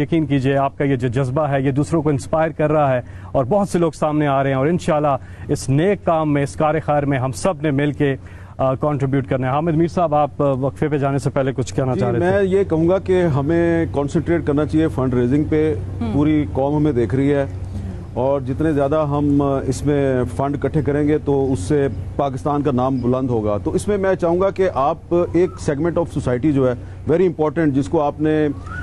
یقین کیجئے آپ کا یہ جو جذبہ ہے یہ دوسروں کو انسپائر کر رہا ہے اور بہت سے لوگ سامنے آ رہے ہیں اور انشاءاللہ اس نیک کام میں، اس کار خیر میں ہم سب نے مل کے کنٹریبیوٹ کرنا ہے۔ حامد میر صاحب، آپ وقفے پہ جانے سے پہلے کچھ کہنا چاہ رہے تھے؟ میں یہ کہوں گا کہ ہمیں کنسنٹریٹ کرنا چاہیے فنڈ ریزنگ پہ۔ پوری قوم ہمیں دیکھ رہی ہے اور جتنے زیادہ ہم اس میں فنڈ اکٹھے کریں گے تو اس سے پاکستان کا نام بلند ہوگا۔ تو اس میں چاہوں گا کہ آپ ایک سیگمنٹ آف سوسائٹی جو ہے ویری امپورٹنٹ، جس کو آپ نے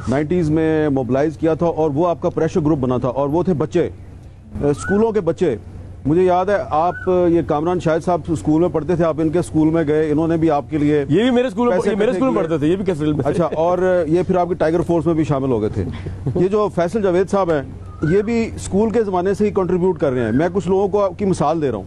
90s میں موبلائز کیا تھا اور وہ آپ کا پریشر گروپ بنا تھا، اور وہ تھے بچے، اسکولوں کے بچے۔ مجھے یاد ہے آپ یہ کامران شاہد صاحب اسکول میں پڑھتے تھے، آپ ان کے اسکول میں گئے، انہوں نے بھی آپ کے لیے یہ بھی میرے اسکول میں پڑھتے تھے، یہ بھی کیسے اچھا، اور یہ پھر آپ کے ٹائیگر فورس میں بھی شامل ہو گئے تھے۔ یہ جو فیصل جاوید صاحب ہیں یہ بھی اسکول کے زمانے سے ہی کنٹریبیوٹ کر رہے ہیں۔ میں کچھ لوگوں کو کی مثال دے رہا ہوں۔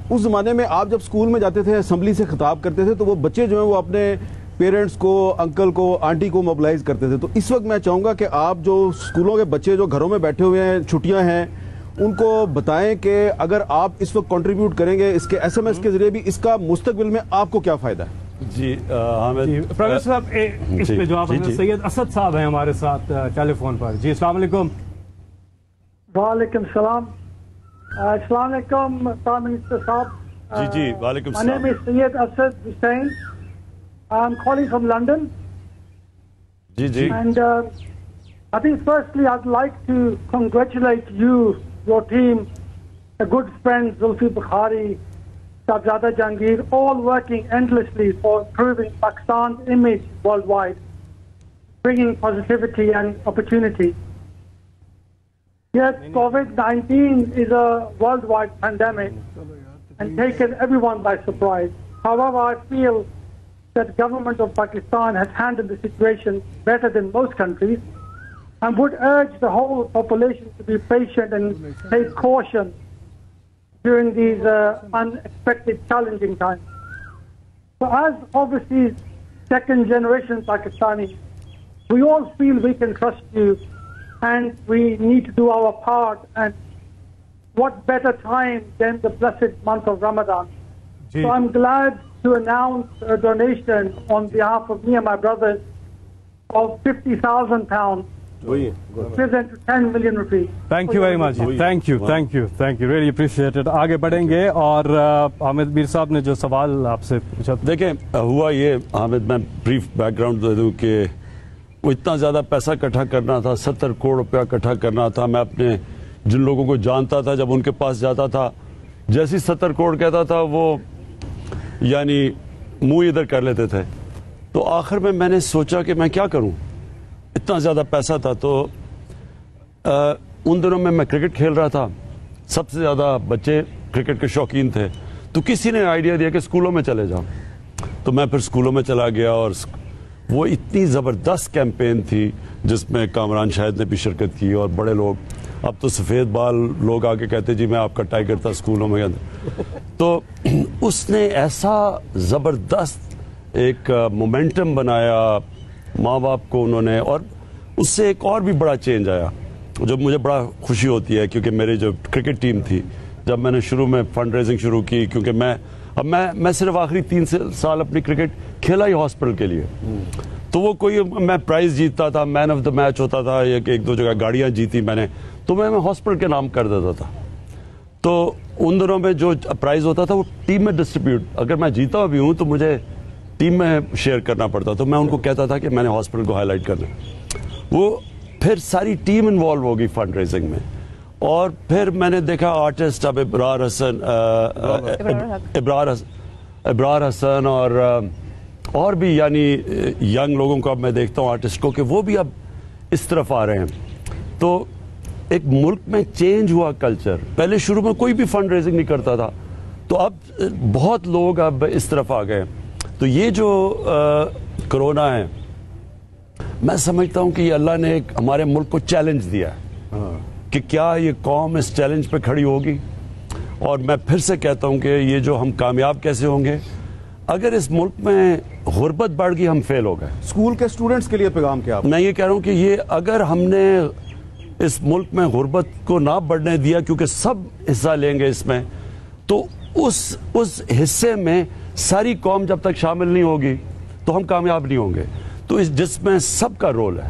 اس زمانے میں آپ جب اسکول میں جاتے تھے، اسمبلی سے خطاب کرتے تھے، تو وہ بچے جو ہیں وہ اپنے پیرنٹس کو، انکل کو، آنٹی کو موبلائز کرتے تھے۔ تو اس وقت میں چاہوں گا کہ آپ جو اسکولوں کے بچے جو گھروں میں بیٹھے ہوئے ہیں، چھٹیاں ہیں، ان کو بتائیں کہ اگر آپ اس وقت کنٹریبیوٹ کریں گے اس کے SMS کے ذریعے بھی، اس کا مستقبل میں آپ کو کیا فائدہ ہے؟ جی حامد پروفیسر صاحب، اس پہ جواب سید اسد صاحب ہیں ہمارے ساتھ ٹیلی فون پر۔ جی السلام علیکم۔ وعلیکم السلام، السلام علیکم پرائم منسٹر صاحب۔ جی وعلیکم My name السلام۔ is Syed Asad Hussain. I'm calling from London. G And I think firstly I'd like to congratulate you, your team, a good friend Zulfi Bukhari, Sahibzada Jahangir, all working endlessly for improving Pakistan's image worldwide, bringing positivity and opportunity. Yes, COVID-19 is a worldwide pandemic and taken everyone by surprise. However, I feel that the government of Pakistan has handled the situation better than most countries and would urge the whole population to be patient and take caution during these unexpected, challenging times. So as overseas second generation Pakistanis, we all feel we can trust you and we need to do our part, and what better time than the blessed month of Ramadan. So I'm glad to announce a donation on behalf of me and my brothers of £50,000, equivalent to 10 million rupees. Thank you very much. Thank you. Really appreciate it. آگے بڑھیں گے اور حامد میر صاحب نے جو سوال آپ سے پوچھا، دیکھیں ہوا یہ حامد، میں بریف بیک گراؤنڈ دے دوں کہ وہ اتنا زیادہ پیسہ اکٹھا کرنا تھا، 70 کروڑ روپیہ اکٹھا کرنا تھا۔ میں اپنے جن لوگوں کو جانتا تھا جب ان کے پاس جاتا تھا، جیسی 70 کروڑ کہتا تھا وہ یعنی منہ ادھر کر لیتے تھے۔ تو آخر میں میں نے سوچا کہ میں کیا کروں، اتنا زیادہ پیسہ تھا۔ تو ان دنوں میں کرکٹ کھیل رہا تھا، سب سے زیادہ بچے کرکٹ کے شوقین تھے، تو کسی نے آئیڈیا دیا کہ اسکولوں میں چلے جاؤ۔ تو میں پھر اسکولوں میں چلا گیا اور وہ اتنی زبردست کیمپین تھی جس میں کامران شاہد نے بھی شرکت کی اور بڑے لوگ، اب تو سفید بال لوگ آ کے کہتے جی میں آپ کا ٹائیگر تھا اسکولوں میں۔ تو اس نے ایسا زبردست ایک مومنٹم بنایا ماں باپ کو انہوں نے، اور اس سے ایک اور بھی بڑا چینج آیا جو مجھے بڑا خوشی ہوتی ہے، کیونکہ میری جو کرکٹ ٹیم تھی، جب میں نے شروع میں فنڈ ریزنگ شروع کی، کیونکہ میں صرف آخری 3 سال اپنی کرکٹ کھیلا ہی ہاسپٹل کے لیے، تو وہ کوئی میں پرائز جیتتا تھا، مین آف دا میچ ہوتا تھا، ایک دو جگہ گاڑیاں جیتی میں نے، تو میں ہاسپٹل کے نام کر دیتا تھا۔ تو ان دنوں میں جو پرائز ہوتا تھا وہ ٹیم میں ڈسٹریبیوٹ، اگر میں جیتا بھی ہوں تو مجھے ٹیم میں شیئر کرنا پڑتا، تو میں ان کو کہتا تھا کہ میں نے ہاسپٹل کو ہائی لائٹ کرنا۔ وہ پھر ساری ٹیم انوالو ہوگی فنڈ ریزنگ میں، اور پھر میں نے دیکھا آرٹسٹ، اب ابرار حسن اور بھی یعنی ینگ لوگوں کو اب میں دیکھتا ہوں آرٹسٹ کو کہ وہ بھی اب اس طرف آ رہے ہیں۔ تو ایک ملک میں چینج ہوا کلچر، پہلے شروع میں کوئی بھی فنڈ ریزنگ نہیں کرتا تھا، تو اب بہت لوگ اب اس طرف آ گئے۔ تو یہ جو کرونا ہے، میں سمجھتا ہوں کہ یہ اللہ نے ایک ہمارے ملک کو چیلنج دیا ہے کہ کیا یہ قوم اس چیلنج پہ کھڑی ہوگی۔ اور میں پھر سے کہتا ہوں کہ یہ جو ہم کامیاب کیسے ہوں گے، اگر اس ملک میں غربت بڑھ گئی ہم فیل ہو گئے۔ اسکول کے اسٹوڈنٹس کے لیے پیغام کیا؟ میں یہ کہہ رہا ہوں کہ یہ اگر ہم نے اس ملک میں غربت کو نہ بڑھنے دیا، کیونکہ سب حصہ لیں گے اس میں، تو اس حصے میں ساری قوم جب تک شامل نہیں ہوگی تو ہم کامیاب نہیں ہوں گے۔ تو جس میں سب کا رول ہے،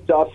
50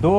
2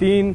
$3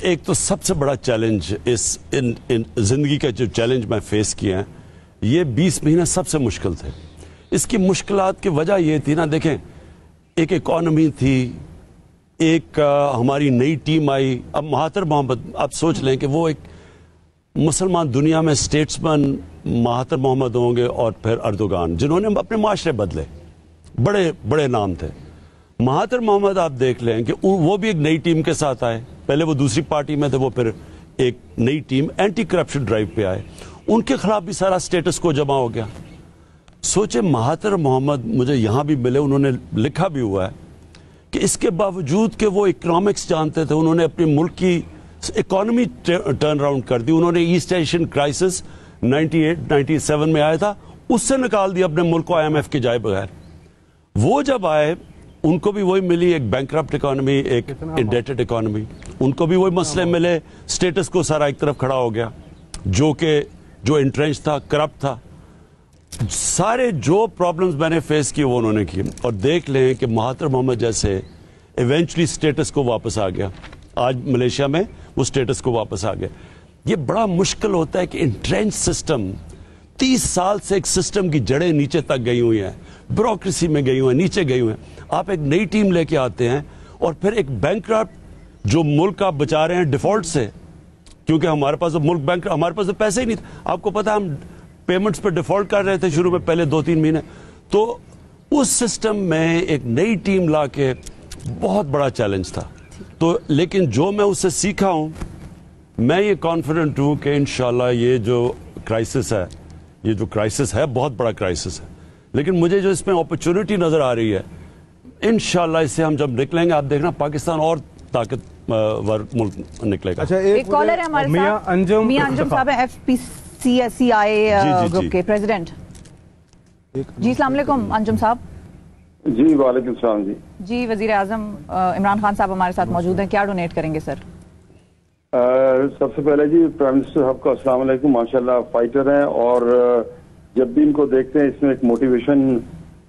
ایک تو سب سے بڑا چیلنج ان زندگی کا جو چیلنج میں فیس کیا ہے، یہ 20 مہینے سب سے مشکل تھے. اس کی مشکلات کی وجہ یہ تھی نا، دیکھیں ایک اکانومی تھی، ایک ہماری نئی ٹیم آئی. اب مہاتر محمد آپ سوچ لیں کہ وہ ایک مسلمان دنیا میں اسٹیٹس مین مہاتر محمد ہوں گے، اور پھر اردوغان جنہوں نے اپنے معاشرے بدلے، بڑے بڑے نام تھے. مہاتر محمد آپ دیکھ لیں کہ وہ بھی ایک نئی ٹیم کے ساتھ آئے. پہلے وہ دوسری پارٹی میں تھے، وہ پھر ایک نئی ٹیم اینٹی کرپشن ڈرائیو پہ آئے. ان کے خلاف بھی سارا سٹیٹس کو جمع ہو گیا. سوچے مہاتر محمد مجھے یہاں بھی ملے، انہوں نے لکھا بھی ہوا ہے کہ اس کے باوجود کہ وہ اکنامکس جانتے تھے، انہوں نے اپنے ملک کی اکانومی ٹرن اراؤنڈ کر دی. انہوں نے ایسٹ ایشین کرائسس 98-97 میں آیا تھا، اس سے نکال دیا اپنے ملک کو IMF کے جائے بغیر. وہ جب آئے ان کو بھی وہی ملی، ایک بینکرپٹ اکانومی، ایک انڈیٹڈ اکانومی. ان کو بھی وہی مسئلے ملے، سٹیٹس کو سارا ایک طرف کھڑا ہو گیا، جو انٹرنچ تھا، کرپٹ تھا. سارے جو پرابلمز میں نے فیس کیے وہ انہوں نے کیے. اور دیکھ لیں کہ مہاتر محمد جیسے ایونچولی سٹیٹس کو واپس آ گیا. آج ملیشیا میں وہ سٹیٹس کو واپس آ گیا. یہ بڑا مشکل ہوتا ہے کہ انٹرنچ سسٹم 30 سال سے ایک سسٹم کی جڑیں نیچے تک گئی ہوئی ہیں، بیوروکریسی میں گئی ہوئی ہیں، نیچے گئی ہوئی ہیں. آپ ایک نئی ٹیم لے کے آتے ہیں اور پھر ایک بینکرپٹ جو ملک آپ بچا رہے ہیں ڈیفالٹ سے، کیونکہ ہمارے پاس ملک بینک، ہمارے پاس پیسے ہی نہیں تھے. آپ کو پتا ہم پیمنٹس پہ ڈیفالٹ کر رہے تھے شروع میں پہلے 2-3 مہینے. تو اس سسٹم میں ایک نئی ٹیم لا کے بہت بڑا چیلنج تھا. تو لیکن جو میں اس سے سیکھا ہوں، میں یہ کانفیڈنٹ ہوں کہ انشاءاللہ یہ جو کرائسس ہے بہت بڑا کرائسس ہے، لیکن مجھے جو اس میں اپرچونٹی نظر آ رہی ہے، انشاءاللہ اس سے ہم جب نکلیں گے، آپ دیکھنا پاکستان اور طاقتور ملک نکلے گا. اچھا ایک کالر ہے ہمارے ساتھ، میاں انجم صاحب ہیں، FPCI گروپ کے پریزیڈنٹ. جی السلام علیکم انجم صاحب. جی وعلیکم السلام. جی وزیر اعظم عمران خان صاحب ہمارے ساتھ موجود ہیں، کیا ڈونیٹ کریں گے سر؟ سب سے پہلے جی پرائم منسٹر صاحب کا السلام علیکم. ماشاءاللہ فائٹر ہیں، اور جب بھی ان کو دیکھتے ہیں اس میں ایک موٹیویشن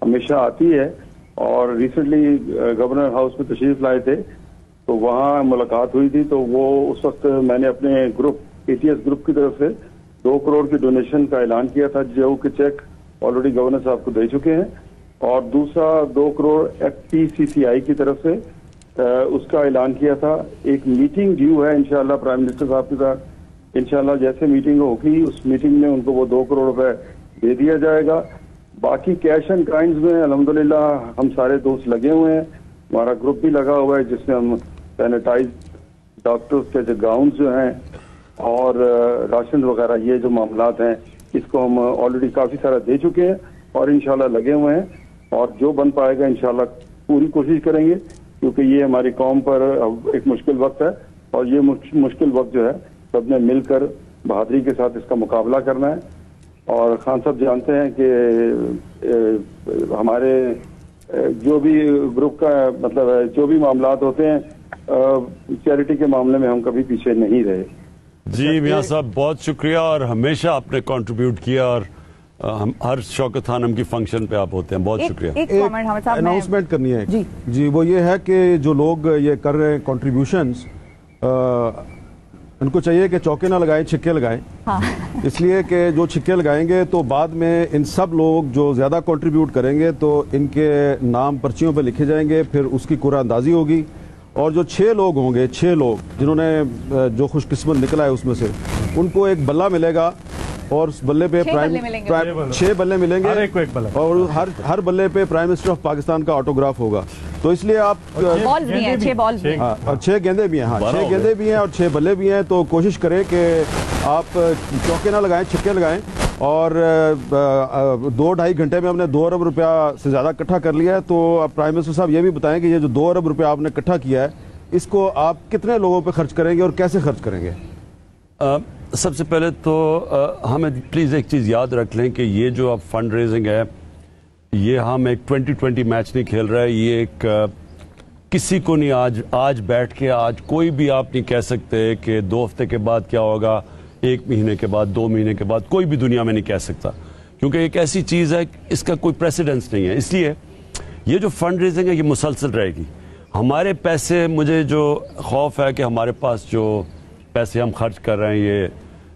ہمیشہ آتی ہے. اور ریسنٹلی گورنر ہاؤس میں تشریف لائے تھے تو وہاں ملاقات ہوئی تھی، تو وہ اس وقت میں نے اپنے گروپ ATS گروپ کی طرف سے 2 کروڑ کی ڈونیشن کا اعلان کیا تھا، جو کہ چیک آلریڈی گورنر صاحب کو دے چکے ہیں. اور دوسرا 2 کروڑ FPCCI کی طرف سے اس کا اعلان کیا تھا. ایک میٹنگ ڈیو ہے انشاءاللہ پرائم منسٹر صاحب کے ساتھ. انشاءاللہ جیسے میٹنگ ہوگی اس میٹنگ میں ان کو وہ 2 کروڑ روپے دے دیا جائے گا. باقی کیش اینڈ کائنڈز میں الحمدللہ ہم سارے دوست لگے ہوئے ہیں. ہمارا گروپ بھی لگا ہوا ہے جس میں ہم سینیٹائز ڈاکٹرز کے جو گاؤنز جو ہیں اور راشن وغیرہ، یہ جو معاملات ہیں اس کو ہم آلریڈی کافی سارا دے چکے ہیں اور انشاءاللہ لگے ہوئے ہیں. اور جو بن پائے گا انشاءاللہ پوری کوشش کریں گے، کیونکہ یہ ہماری قوم پر ایک مشکل وقت ہے، اور یہ مشکل وقت جو ہے سب نے مل کر بہادری کے ساتھ اس کا مقابلہ کرنا ہے. اور خان صاحب جانتے ہیں کہ ہمارے جو بھی گروپ کا مطلب ہے، جو بھی معاملات ہوتے ہیں چیریٹی کے معاملے میں ہم کبھی پیچھے نہیں رہے. جی میاں صاحب بہت شکریہ، اور ہمیشہ آپ نے کنٹریبیوٹ کیا، اور ہر شوکت خانم کی فنکشن پہ آپ ہوتے ہیں. بہت شکریہ. ایک اناؤنسمنٹ کرنی ہے جی، وہ یہ ہے کہ جو لوگ یہ کر رہے ہیں کنٹریبیوشنز، ان کو چاہیے کہ چوکے نہ لگائیں، چھکے لگائیں. اس لیے کہ جو چھکے لگائیں گے تو بعد میں ان سب لوگ جو زیادہ کنٹریبیوٹ کریں گے تو ان کے نام پرچیوں پہ لکھے جائیں گے، پھر اس کی قرعہ اندازی ہوگی. اور جو 6 لوگ ہوں گے، 6 لوگ جنہوں نے جو خوش قسمت نکلا ہے اس میں سے، ان کو ایک بلہ ملے گا، اور اس بلے پہ 6 بلے ملیں گے، اور ہر بلے پہ پرائم منسٹر آف پاکستان کا آٹوگراف ہوگا. تو اس لیے آپ 6 بالز بھی ہیں، اور 6 گیندے بھی ہیں. 6 گیندے بھی ہیں اور 6 بلے بھی ہیں. تو کوشش کریں کہ آپ چوکے نہ لگائیں، چھکے لگائیں. اور 2-2.5 گھنٹے میں ہم نے 2 ارب روپیہ سے زیادہ اکٹھا کر لیا ہے. تو آپ پرائم منسٹر صاحب یہ بھی بتائیں کہ یہ جو 2 ارب روپیہ آپ نے اکٹھا کیا ہے، اس کو آپ کتنے لوگوں پہ خرچ کریں گے اور کیسے خرچ کریں گے؟ سب سے پہلے تو ہمیں پلیز ایک چیز یاد رکھ لیں کہ یہ جو اب فنڈ ریزنگ ہے، یہ ہم ایک 2020 میچ نہیں کھیل رہا ہے. یہ ایک کسی کو نہیں آج بیٹھ کے آج کوئی بھی آپ نہیں کہہ سکتے کہ 2 ہفتے کے بعد کیا ہوگا، 1 مہینے کے بعد، 2 مہینے کے بعد، کوئی بھی دنیا میں نہیں کہہ سکتا، کیونکہ ایک ایسی چیز ہے اس کا کوئی پریسیڈنس نہیں ہے. اس لیے یہ جو فنڈ ریزنگ ہے یہ مسلسل رہے گی. ہمارے پیسے, مجھے جو خوف ہے کہ ہمارے پاس جو پیسے ہم خرچ کر رہے ہیں یہ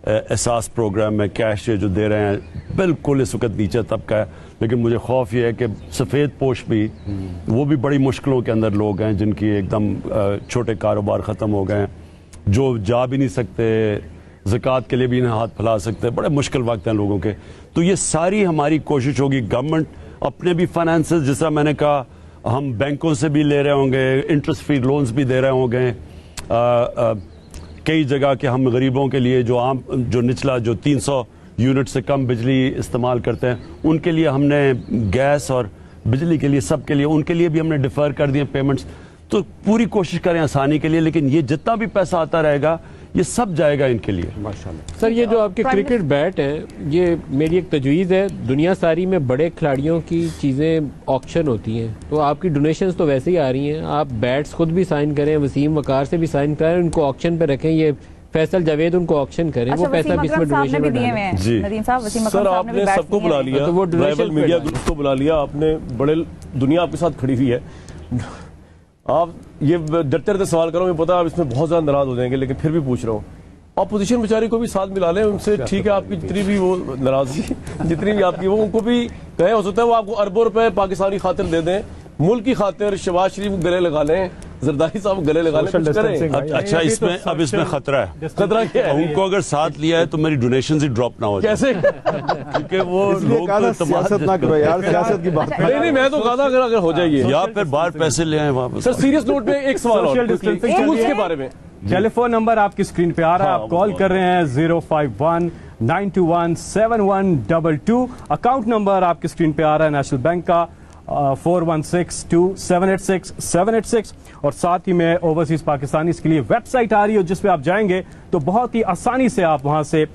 احساس پروگرام میں کیش جو دے رہے ہیں بالکل اس وقت نیچے طبقہ ہے, لیکن مجھے خوف یہ ہے کہ سفید پوش بھی, وہ بھی بڑی مشکلوں کے اندر لوگ ہیں جن کی ایک دم چھوٹے کاروبار ختم ہو گئے ہیں, جو جا بھی نہیں سکتے, زکوٰۃ کے لیے بھی نہیں ہاتھ پھیلا سکتے, بڑے مشکل وقت ہیں لوگوں کے. تو یہ ساری ہماری کوشش ہوگی, گورنمنٹ اپنے بھی فائنانسز جس طرح میں نے کہا ہم بینکوں سے بھی لے رہے ہوں گے, انٹرسٹ فری لونز بھی دے رہے ہوں گے, کئی جگہ کہ ہم غریبوں کے لیے جو عام جو نچلا جو 300 یونٹ سے کم بجلی استعمال کرتے ہیں ان کے لیے ہم نے گیس اور بجلی کے لیے سب کے لیے ان کے لیے بھی ہم نے ڈیفر کر دیے پیمنٹس. تو پوری کوشش کریں آسانی کے لیے, لیکن یہ جتنا بھی پیسہ آتا رہے گا یہ سب جائے گا ان کے لیے. ماشاءاللہ. سر یہ جو آپ کے کرکٹ بیٹ ہیں, یہ میری ایک تجویز ہے, دنیا ساری میں بڑے کھلاڑیوں کی چیزیں آکشن ہوتی ہیں, تو آپ کی ڈونیشنز تو ویسے ہی آ رہی ہیں, آپ بیٹس خود بھی سائن کریں, وسیم وقار سے بھی سائن کریں, ان کو آکشن پہ رکھیں, یہ فیصل جاوید ان کو آکشن کریں, وہ پیسہ بھی اس میں ڈونیشن میں ڈالیں. جی سر آپ نے سب کو بلا لیا, ٹرائبل میڈیا گروپ کو بلا لیا آپ نے, بڑے دنیا آپ کے ساتھ کھڑی ہوئی ہے, آپ یہ ڈرتے ڈرتے سوال کرو, مجھے پتا آپ اس میں بہت زیادہ ناراض ہو جائیں گے, لیکن پھر بھی پوچھ رہا ہوں, اپوزیشن بیچاری کو بھی ساتھ ملا لیں, ان سے ٹھیک ہے آپ کی جتنی بھی وہ ناراضگی جتنی بھی آپ کی وہ ان کو بھی کہیں, ہو سکتا ہے وہ آپ کو اربوں روپے پاکستانی خاطر دے دیں, ملک کی خاطر شہباز شریف گلے لگا لیں, زرداری صاحب گلے لگا لیں. اچھا اس میں خطرہ ہے, خطرہ کیا ہے, ان کو اگر ساتھ لیا ہے تو میری ڈونیشنز ہی ڈراپ نہ ہو جائے. کیسے؟ کیونکہ وہ لوگ سیاست نہ کرو یار, سیاست کی بات نہیں میں تو کہا تھا اگر ہو جائے گی یا پھر باہر پیسے لے آئیں واپس. سر سیریس نوٹ میں ایک سوال اور کے بارے میں, ٹیلی فون نمبر آپ کی اسکرین پہ آ رہا ہے, آپ کال کر رہے ہیں 051-921-7122. اکاؤنٹ نمبر آپ کی اسکرین پہ آ رہا ہے نیشنل بینک کا 4162-786-786, اور ساتھ ہی میں اوورسیز پاکستانیز کے لیے ویب سائٹ آ رہی ہے جس پہ آپ جائیں گے تو بہت ہی آسانی سے آپ وہاں سے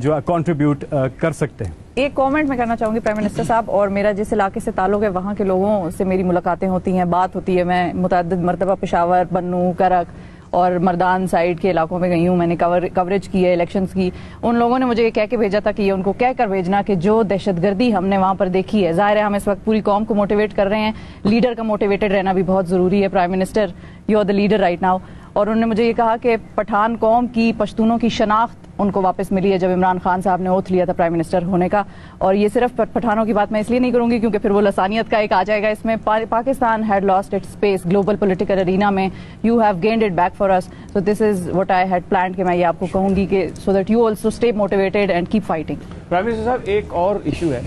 جو ہے کنٹریبیوٹ کر سکتے ہیں. ایک کامنٹ میں کرنا چاہوں گی پرائم منسٹر صاحب, اور میرا جس علاقے سے تعلق ہے وہاں کے لوگوں سے میری ملاقاتیں ہوتی ہیں, بات ہوتی ہے, میں متعدد مرتبہ پشاور, بنوں, کرک اور مردان سائڈ کے علاقوں میں گئی ہوں, میں نے کوریج کی ہے الیکشنز کی. ان لوگوں نے مجھے یہ کہہ کے بھیجا تھا کہ یہ ان کو کہہ کر بھیجنا کہ جو دہشت گردی ہم نے وہاں پر دیکھی ہے, ظاہر ہے ہم اس وقت پوری قوم کو موٹیویٹ کر رہے ہیں, لیڈر کا موٹیویٹڈ رہنا بھی بہت ضروری ہے. Prime minister you are the leader right now. اور انہوں نے مجھے یہ کہا کہ پٹھان قوم کی, پشتونوں کی شناخت ان کو واپس ملی ہے جب عمران خان صاحب نے اوتھ لیا تھا پرائم منسٹر ہونے کا. اور یہ صرف پٹھانوں کی بات میں اس لیے نہیں کروں گی کیونکہ پھر وہ لسانیت کا ایک آ جائے گا اس میں. Pakistan had lost its space global political arena میں, you have gained it back for us, so this is what I had planned کہ میں یہ آپ کو کہوں گی کہ so that you also stay motivated and keep fighting. Prime minister صاحب ایک اور ایشو ہے,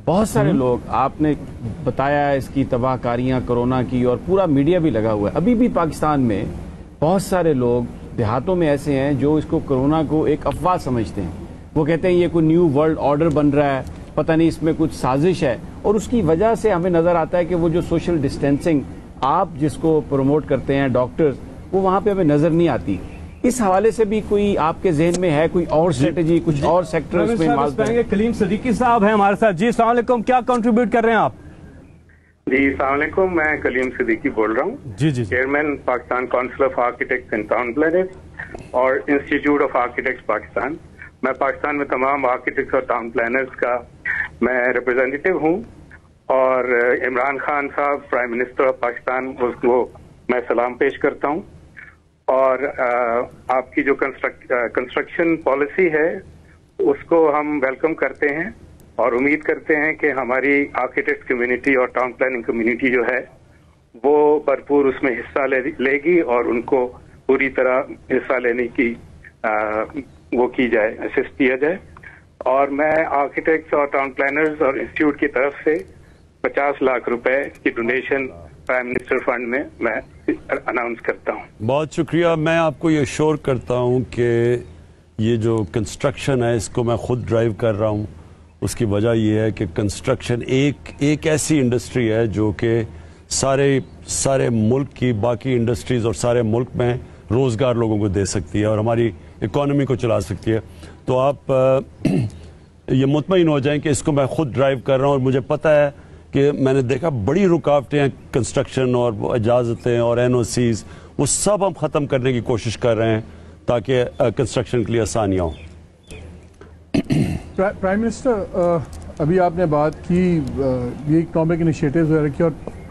بہت سارے لوگ آپ نے بتایا اس کی تباہ کاریاں کرونا کی, اور پورا میڈیا بھی لگا ہوا ہے. ابھی بھی پاکستان میں بہت سارے لوگ دیہاتوں میں ایسے ہیں جو اس کو کرونا کو ایک افواہ سمجھتے ہیں. وہ کہتے ہیں یہ کوئی نیو ورلڈ آرڈر بن رہا ہے, پتہ نہیں اس میں کچھ سازش ہے, اور اس کی وجہ سے ہمیں نظر آتا ہے کہ وہ جو سوشل ڈسٹینسنگ آپ جس کو پروموٹ کرتے ہیں ڈاکٹرز, وہ وہاں پہ ہمیں نظر نہیں آتی. اس حوالے سے بھی کوئی آپ کے ذہن میں ہے کوئی اور اسٹریٹجی, کچھ اور سیکٹر اس میں انوالو ہے؟ کلیم صدیقی صاحب ہیں ہمارے ساتھ. جی السلام علیکم, کیا کنٹریبیوٹ کر رہے ہیں آپ؟ جی السلام علیکم, میں کلیم صدیقی بول رہا ہوں, chairman Pakistan council of architects and town planners اور انسٹیٹیوٹ آف آرکیٹیکٹس پاکستان. میں پاکستان میں تمام آرکیٹیکٹس اور ٹاؤن پلانرز کا میں ریپرزینٹیو ہوں, اور عمران خان صاحب پرائم منسٹر آف پاکستان, اس کو میں سلام پیش کرتا ہوں. اور آپ کی جو کنسٹرکشن پالیسی ہے اس کو ہم ویلکم کرتے ہیں, اور امید کرتے ہیں کہ ہماری آرکیٹیکٹ کمیونٹی اور ٹاؤن پلاننگ کمیونٹی جو ہے وہ بھرپور اس میں حصہ لے گی, اور ان کو پوری طرح حصہ لینے کی وہ کی جائے, اسسٹ کیا جائے. اور میں آرکیٹیکٹس اور ٹاؤن پلانرز اور انسٹیٹیوٹ کی طرف سے 50 لاکھ روپے کی ڈونیشن پرائم منسٹر فنڈ میں اناؤنس کرتا ہوں. بہت شکریہ. میں آپ کو یہ شور کرتا ہوں کہ یہ جو کنسٹرکشن ہے اس کو میں خود ڈرائیو کر رہا ہوں. اس کی وجہ یہ ہے کہ کنسٹرکشن ایک ایسی انڈسٹری ہے جو کہ سارے ملک کی باقی انڈسٹریز اور سارے ملک میں روزگار لوگوں کو دے سکتی ہے اور ہماری اکانومی کو چلا سکتی ہے. تو آپ یہ مطمئن ہو جائیں کہ اس کو میں خود ڈرائیو کر رہا ہوں, اور مجھے پتہ ہے کہ میں نے دیکھا بڑی رکاوٹیں ہیں کنسٹرکشن اور اجازتیں اور NOCs, وہ سب ہم ختم کرنے کی کوشش کر رہے ہیں تاکہ کنسٹرکشن کے لیے آسانیاں ہوں. پرائم منسٹر ابھی آپ نے بات کی یہ اکنامک انیشیٹیوز وغیرہ کی, اور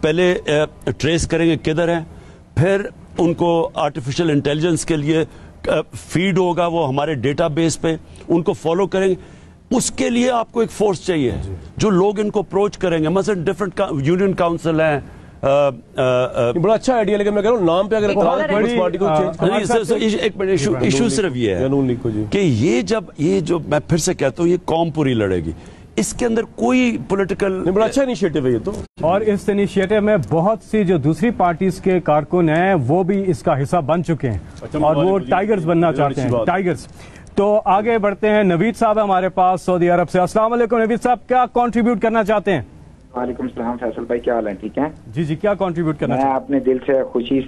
پہلے ٹریس کریں گے کدھر ہیں, پھر ان کو آرٹیفیشل انٹیلیجنس کے لیے فیڈ ہوگا وہ ہمارے ڈیٹا بیس پہ, ان کو فالو کریں گے. اس کے لیے آپ کو ایک فورس چاہیے جو لوگ ان کو اپروچ کریں گے. مثلا ڈفرنٹ یونین کاؤنسل ہیں. بڑا اچھا آئیڈیا, لیکن میں کہہ رہا ہوں نام پہ اگر ایک منٹ, ایشو صرف یہ ہے کہ یہ جو میں پھر سے کہتا ہوں یہ قوم پوری لڑے گی, اس کے اندر کوئی پولیٹیکل. بڑا اچھا انیشیٹو ہے یہ تو, اور اس انیشیٹو میں بہت سی جو دوسری پارٹیز کے کارکن ہیں وہ بھی اس کا حصہ بن چکے ہیں اور وہ ٹائیگرز بننا چاہتے ہیں, ٹائیگرز. تو آگے بڑھتے ہیں, نوید صاحب ہمارے پاس سعودی عرب سے. السلام علیکم نوید صاحب, کیا کنٹریبیوٹ کرنا چاہتے ہیں؟ وعلیکم السلام فیصل بھائی, کیا حال ہے؟ ٹھیک ہے جی جی, کیا کنٹریبیوٹ کرنا میں اپنے دل سے خوشی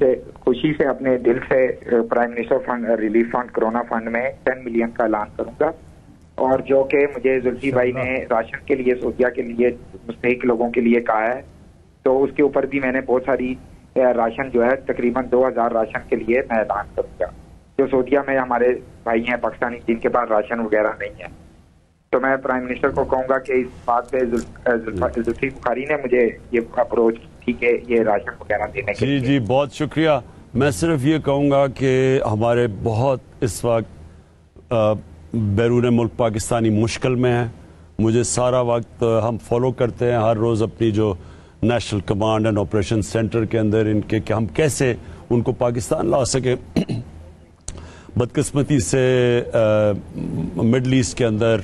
سے اپنے دل سے prime minister fund relief fund corona fund میں 10 ملین کا اعلان کروں گا, اور جو کہ مجھے زلفی بھائی نے راشن کے لیے سعودیہ کے لیے مستحق لوگوں کے لیے کہا ہے, تو اس کے اوپر بھی میں نے بہت ساری راشن جو ہے تقریباً 2000 راشن کے لیے میں اعلان کروں گا. جو سعودیہ میں ہمارے بھائی ہیں پاکستانی جن کے پاس راشن وغیرہ نہیں ہے, تو میں پرائم منسٹر کو کہوں گا کہ اس بات پہ زلفی بخاری نے مجھے یہ اپروچ کی کہ یہ راشن وغیرہ دینے کے لیے. جی بہت شکریہ. میں صرف یہ کہوں گا کہ ہمارے بہت اس وقت بیرون ملک پاکستانی مشکل میں ہیں. مجھے سارا وقت ہم فالو کرتے ہیں ہر روز اپنی جو national command and operation centre کے اندر ان کے کہ ہم کیسے ان کو پاکستان لا سکیں. بدقسمتی سے مڈل ایسٹ کے اندر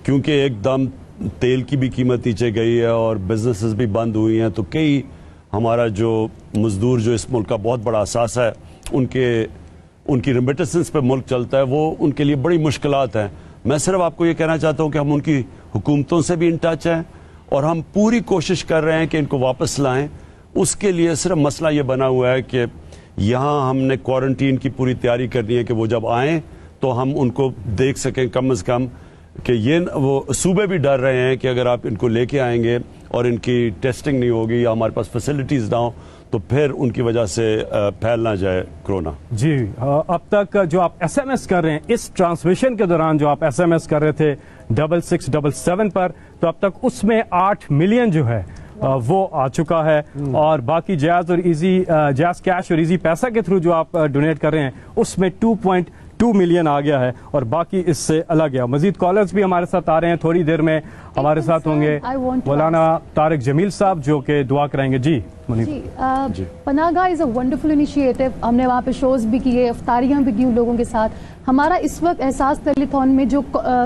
کیونکہ ایک دم تیل کی بھی قیمت نیچے گئی ہے اور بزنسز بھی بند ہوئی ہیں, تو کئی ہمارا جو مزدور جو اس ملک کا بہت بڑا اثاثہ ہے ان کی ریمیٹنس پہ ملک چلتا ہے, وہ ان کے لیے بڑی مشکلات ہیں. میں صرف آپ کو یہ کہنا چاہتا ہوں کہ ہم ان کی حکومتوں سے بھی ان ٹچ ہیں اور ہم پوری کوشش کر رہے ہیں کہ ان کو واپس لائیں. اس کے لیے صرف مسئلہ یہ بنا ہوا ہے کہ یہاں ہم نے کوارنٹین کی پوری تیاری کرنی ہے کہ وہ جب آئیں تو ہم ان کو دیکھ سکیں کم از کم, کہ یہ وہ صوبے بھی ڈر رہے ہیں کہ اگر آپ ان کو لے کے آئیں گے اور ان کی ٹیسٹنگ نہیں ہوگی یا ہمارے پاس فیسلٹیز نہ ہوں تو پھر ان کی وجہ سے پھیل نہ جائے کرونا. جی اب تک جو آپ ایس ایم ایس کر رہے ہیں اس ٹرانسمیشن کے دوران جو آپ ایس ایم ایس کر رہے تھے 6677 پر, تو اب تک اس میں 8 ملین جو ہے وہ آ چکا ہے, اور باقی جیز اور ایزی جیز کیش اور ایزی پیسہ کے تھرو جو آپ ڈونیٹ کر رہے ہیں اس میں 2.2 ملین آ گیا ہے, اور باقی اس سے الگ ہے. مزید کالرز بھی ہمارے ساتھ آ رہے ہیں, تھوڑی دیر میں ہمارے ساتھ ہوں گے مولانا طارق جمیل صاحب جو کہ دعا کرائیں گے. جی پناہ گاہ از اے ونڈرفل انیشیٹو. ہم نے وہاں پہ شوز بھی کیے, افطاریاں بھی کی لوگوں کے ساتھ. ہمارا اس وقت احساس ٹیلیتھون میں جو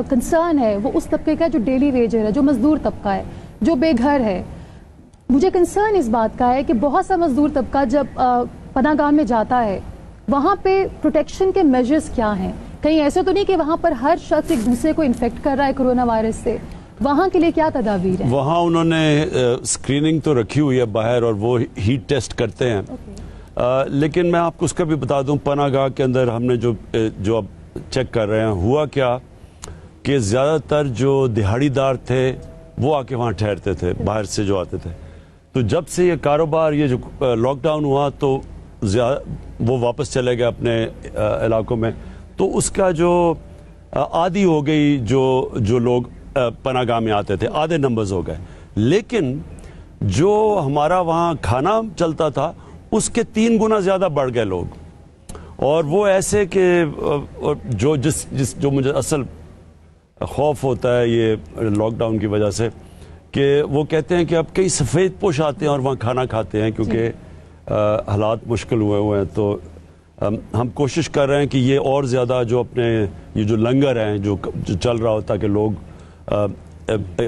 کنسرن ہے وہ اس طبقے کا جو ڈیلی ویجر ہے, جو مزدور طبقہ ہے, جو بے گھر ہے. مجھے کنسرن اس بات کا ہے کہ بہت سا مزدور طبقہ جب پناہ گاہ میں جاتا ہے وہاں پہ پروٹیکشن کے میجرز کیا ہیں؟ کہیں ایسے تو نہیں کہ وہاں پر ہر شخص ایک دوسرے کو انفیکٹ کر رہا ہے کرونا وائرس سے؟ وہاں کے لیے کیا تدابیر ہیں؟ وہاں انہوں نے اسکریننگ تو رکھی ہوئی ہے باہر اور وہ ہیٹ ٹیسٹ کرتے ہیں, لیکن میں آپ کو اس کا بھی بتا دوں پناہ گاہ کے اندر ہم نے جو اب چیک کر رہے ہیں ہوا کیا کہ زیادہ تر جو دہاڑی دار تھے وہ آ کے وہاں ٹھہرتے تھے باہر سے جو آتے تھے. تو جب سے یہ کاروبار یہ جو لاک ڈاؤن ہوا تو وہ واپس چلے گئے اپنے علاقوں میں, تو اس کا جو عادی ہو گئی جو لوگ پناہ گاہ میں آتے تھے آدھے نمبرز ہو گئے. لیکن جو ہمارا وہاں کھانا چلتا تھا اس کے 3 گنا زیادہ بڑھ گئے لوگ, اور وہ ایسے کہ جو مجھے اصل خوف ہوتا ہے یہ لاک ڈاؤن کی وجہ سے کہ وہ کہتے ہیں کہ اب کئی سفید پوش آتے ہیں اور وہاں کھانا کھاتے ہیں کیونکہ حالات مشکل ہوئے ہیں. تو ہم کوشش کر رہے ہیں کہ یہ اور زیادہ جو اپنے یہ جو لنگر ہیں جو چل رہا ہوتا کہ لوگ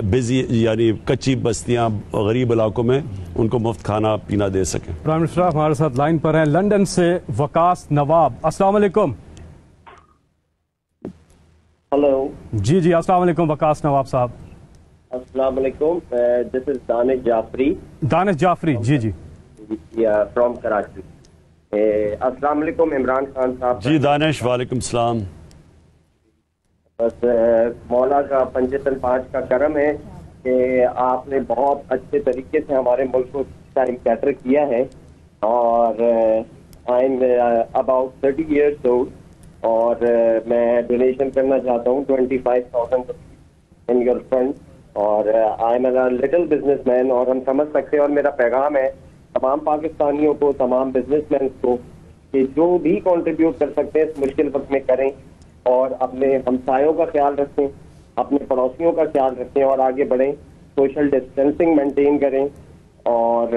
بزی یعنی کچی بستیاں غریب علاقوں میں ان کو مفت کھانا پینا دے سکیں. پرائم منسٹر ہمارے ساتھ لائن پر ہیں لندن سے وقاص نواب. السلام علیکم. ہلو. جی السلام علیکم وقاص نواب صاحب. السلام علیکم. دس از دانش جعفری. دانش جعفری جی فرام کراچی. السلام علیکم عمران خان صاحب. جی دانش وعلیکم السلام. بس مولا کا پنجتن 5 کا کرم ہے کہ آپ نے بہت اچھے طریقے سے ہمارے ملک کو ٹائم کیٹر کیا ہے, اور I am about 30 years old, اور میں ڈونیشن کرنا چاہتا ہوں 25,000 ان یور فنڈ اور I am a little business man, اور ہم سمجھ سکتے ہیں, اور میرا پیغام ہے تمام پاکستانیوں کو, تمام بزنس مین کو, کہ جو بھی کنٹریبیوٹ کر سکتے ہیں اس مشکل وقت میں کریں, اور اپنے ہمسایوں کا خیال رکھیں, اپنے پڑوسیوں کا خیال رکھیں اور آگے بڑھیں, سوشل ڈسٹینسنگ مینٹین کریں. اور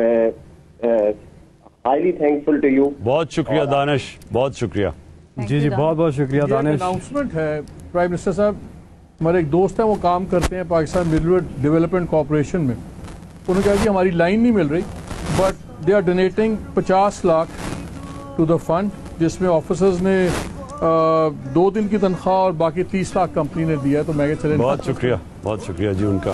ہائیلی تھینکفل ٹو یو. بہت شکریہ دانش, بہت شکریہ. جی جی بہت بہت شکریہ دانش. اناؤنسمنٹ ہے پرائم منسٹر صاحب, ہمارے ایک دوست ہیں وہ کام کرتے ہیں پاکستان ملٹری ڈیولپمنٹ کارپوریشن میں, انہوں نے کہا کہ ہماری لائن نہیں مل رہی, but they are donating 50 lakh to the fund, جس میں آفیسرز نے 2 دن کی تنخواہ اور باقی 30 لاکھ کمپنی نے دیا ہے. تو میں چلے بہت شکریہ جی ان کا.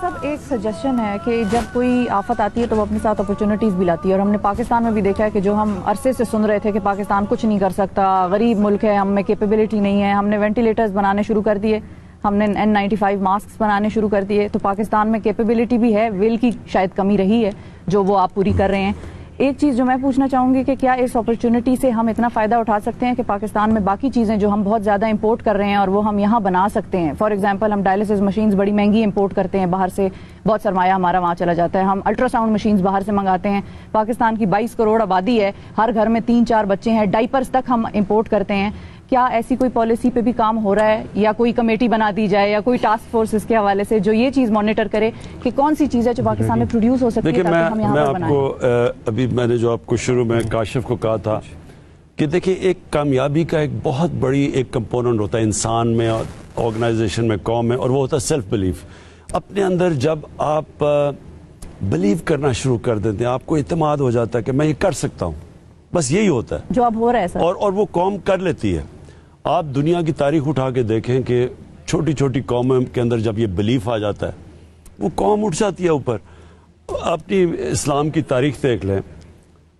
صاحب ایک سجیشن ہے کہ جب کوئی آفت آتی ہے تو وہ اپنے ساتھ اپرچونٹیز بھی لاتی ہے, اور ہم نے پاکستان میں بھی دیکھا ہے کہ جو ہم عرصے سے سن رہے تھے کہ پاکستان کچھ نہیں کر سکتا, غریب ملک ہے, ہم میں کیپیبلٹی نہیں ہے, ہم نے وینٹیلیٹرز بنانے شروع کر دیے, ہم نے N95 ماسکس بنانے شروع کر دیے, تو پاکستان میں کیپیبلٹی بھی ہے, ول کی شاید کمی رہی ہے جو وہ آپ پوری کر رہے ہیں. ایک چیز جو میں پوچھنا چاہوں گی کہ کیا اس اپرچونٹی سے ہم اتنا فائدہ اٹھا سکتے ہیں کہ پاکستان میں باقی چیزیں جو ہم بہت زیادہ امپورٹ کر رہے ہیں اور وہ ہم یہاں بنا سکتے ہیں. فار ایگزامپل ہم ڈائلسس مشینز بڑی مہنگی امپورٹ کرتے ہیں باہر سے, بہت سرمایہ ہمارا وہاں چلا جاتا ہے. ہم الٹرا ساؤنڈ مشینز باہر سے منگاتے ہیں. پاکستان کی 22 کروڑ آبادی ہے, ہر گھر میں 3-4 بچے ہیں, ڈائپرز تک ہم امپورٹ کرتے ہیں. کیا ایسی کوئی پالیسی پہ بھی کام ہو رہا ہے, یا کوئی کمیٹی بنا دی جائے, یا کوئی ٹاسک فورس اس کے حوالے سے جو یہ چیز مانیٹر کرے کہ کون سی چیز ہے جو پاکستان میں پروڈیوس ہو سکتی ہے تاکہ ہم یہاں پر بنائیں؟ دیکھیں ابھی میں نے جو آپ کو شروع میں کاشف کو کہا تھا کہ دیکھیں ایک کامیابی کا ایک بہت بڑی ایک کمپوننٹ ہوتا ہے انسان میں اور آرگنائزیشن میں, قوم میں, اور وہ ہوتا ہے سیلف بلیف. اپنے اندر جب آپ بلیو کرنا شروع کر دیتے ہیں, آپ کو اعتماد ہو جاتا ہے کہ میں یہ کر سکتا ہوں, بس یہی ہوتا ہے جو اب ہو رہا ہے سر, اور وہ قوم کر لیتی ہے. آپ دنیا کی تاریخ اٹھا کے دیکھیں کہ چھوٹی چھوٹی قوموں کے اندر جب یہ بلیف آ جاتا ہے وہ قوم اٹھ جاتی ہے اوپر. اپنی اسلام کی تاریخ دیکھ لیں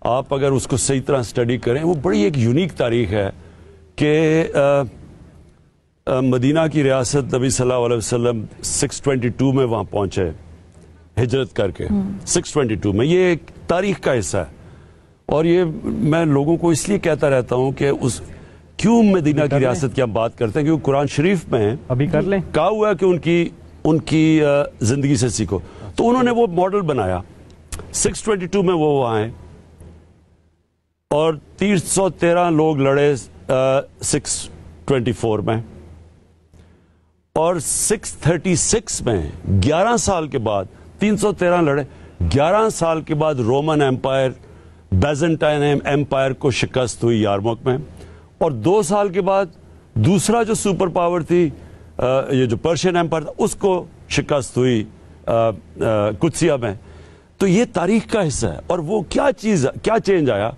آپ, اگر اس کو صحیح طرح سٹڈی کریں, وہ بڑی ایک یونیک تاریخ ہے کہ مدینہ کی ریاست نبی صلی اللہ علیہ وسلم 622 میں وہاں پہنچے ہجرت کر کے. 622 میں یہ ایک تاریخ کا حصہ ہے, اور یہ میں لوگوں کو اس لیے کہتا رہتا ہوں کہ اس کیوں مدینہ کی ریاست کی ہم بات کرتے ہیں, کیونکہ قرآن شریف میں ابھی کر لیں کہا ہوا ہے کہ ان کی زندگی سے سیکھو. تو انہوں نے وہ ماڈل بنایا, 622 میں وہ وہاں ہیں, اور 313 لوگ لڑے 624 میں, اور 636 میں 11 سال کے بعد 313 لڑے, 11 سال کے بعد رومن ایمپائر, بیزنٹائن ایمپائر کو شکست ہوئی یارموک میں, اور 2 سال کے بعد دوسرا جو سپر پاور تھی یہ جو پرشین ایمپائر تھا اس کو شکست ہوئی قدسیہ میں. تو یہ تاریخ کا حصہ ہے. اور وہ کیا چینج آیا,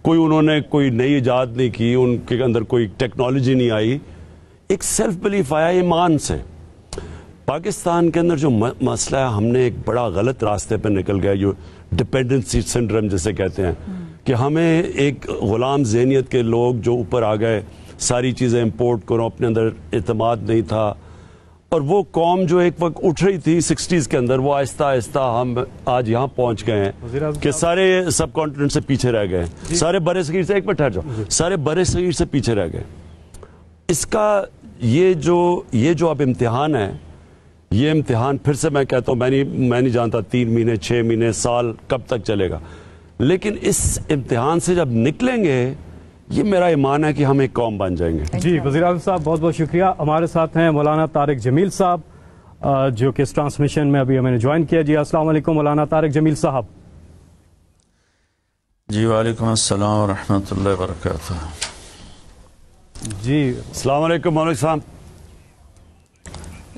انہوں نے کوئی نئی ایجاد نہیں کی, ان کے اندر کوئی ٹیکنالوجی نہیں آئی, ایک سیلف بلیف آیا ایمان سے. پاکستان کے اندر جو مسئلہ ہے, ہم نے ایک بڑا غلط راستے پہ نکل گیا, جو ڈپینڈنسی سنڈرم جسے کہتے ہیں, کہ ہمیں ایک غلام ذہنیت کے لوگ جو اوپر آ گئے, ساری چیزیں امپورٹ کرو, اپنے اندر اعتماد نہیں تھا. اور وہ قوم جو ایک وقت اٹھ رہی تھی 60s کے اندر, وہ آہستہ آہستہ ہم آج یہاں پہنچ گئے ہیں کہ سارے سب کانٹیننٹ سے پیچھے رہ گئے, سارے برے صغیر سے, ایک منٹ ٹھہر جاؤ, سارے برے صغیر سے پیچھے رہ گئے. اس کا یہ جو اب امتحان ہے, یہ امتحان پھر سے میں کہتا ہوں, میں نہیں جانتا 3 مہینے 6 مہینے سال کب تک چلے گا, لیکن اس امتحان سے جب نکلیں گے, یہ میرا ایمان ہے کہ ہم ایک قوم بن جائیں گے. جی وزیر اعظم صاحب بہت بہت شکریہ. ہمارے ساتھ ہیں مولانا طارق جمیل صاحب, جو کہ اس ٹرانسمیشن میں ابھی ہمیں نے جوائن کیا. جی السلام علیکم مولانا طارق جمیل صاحب. جی وعلیکم السلام ورحمۃ اللہ وبرکاتہ. جی السلام علیکم مولانا صاحب.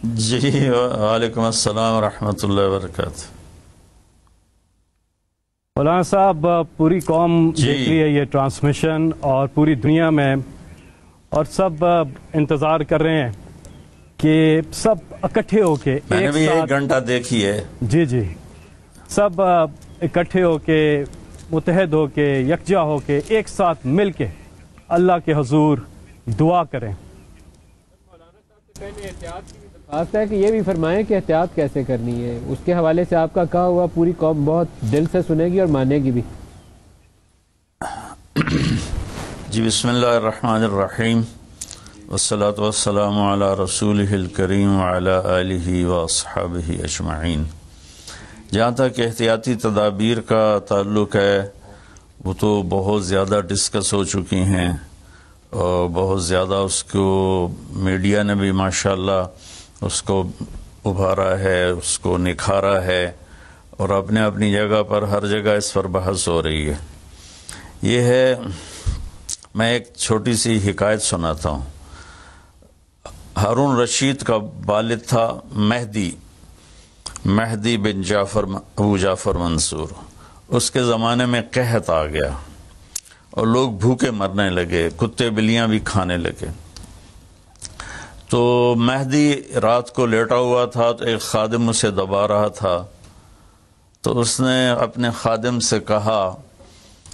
جی وعلیکم السلام ورحمۃ اللہ وبرکاتہ. مولانا صاحب پوری قوم دیکھ رہی ہے یہ ٹرانسمیشن, اور پوری دنیا میں, اور سب انتظار کر رہے ہیں کہ سب اکٹھے ہو کے, میں نے بھی 1 گھنٹہ دیکھی ہے. جی سب اکٹھے ہو کے, متحد ہو کے, یکجا ہو کے, ایک ساتھ مل کے اللہ کے حضور دعا کریں. خاص ہے کہ یہ بھی فرمائیں کہ احتیاط کیسے کرنی ہے, اس کے حوالے سے آپ کا کہا ہوا پوری قوم بہت دل سے سنے گی اور مانے گی بھی. جی بسم اللہ الرحمن الرحیم. والصلاة والسلام علی رسولہ الکریم وعلی آلہ واصحابہ اجمعین۔ جہاں تک احتیاطی تدابیر کا تعلق ہے وہ تو بہت زیادہ ڈسکس ہو چکی ہیں اور بہت زیادہ اس کو میڈیا نے بھی ماشاءاللہ اس کو ابھارا ہے، اس کو نکھارا ہے، اور اپنے اپنی جگہ پر ہر جگہ اس پر بحث ہو رہی ہے۔ یہ ہے، میں ایک چھوٹی سی حکایت سناتا ہوں۔ ہارون رشید کا والد تھا مہدی بن ابو جعفر منصور۔ اس کے زمانے میں قحط آ گیا اور لوگ بھوکے مرنے لگے، کتے بلیاں بھی کھانے لگے۔ تو مہدی رات کو لیٹا ہوا تھا تو ایک خادم اسے دبا رہا تھا، تو اس نے اپنے خادم سے کہا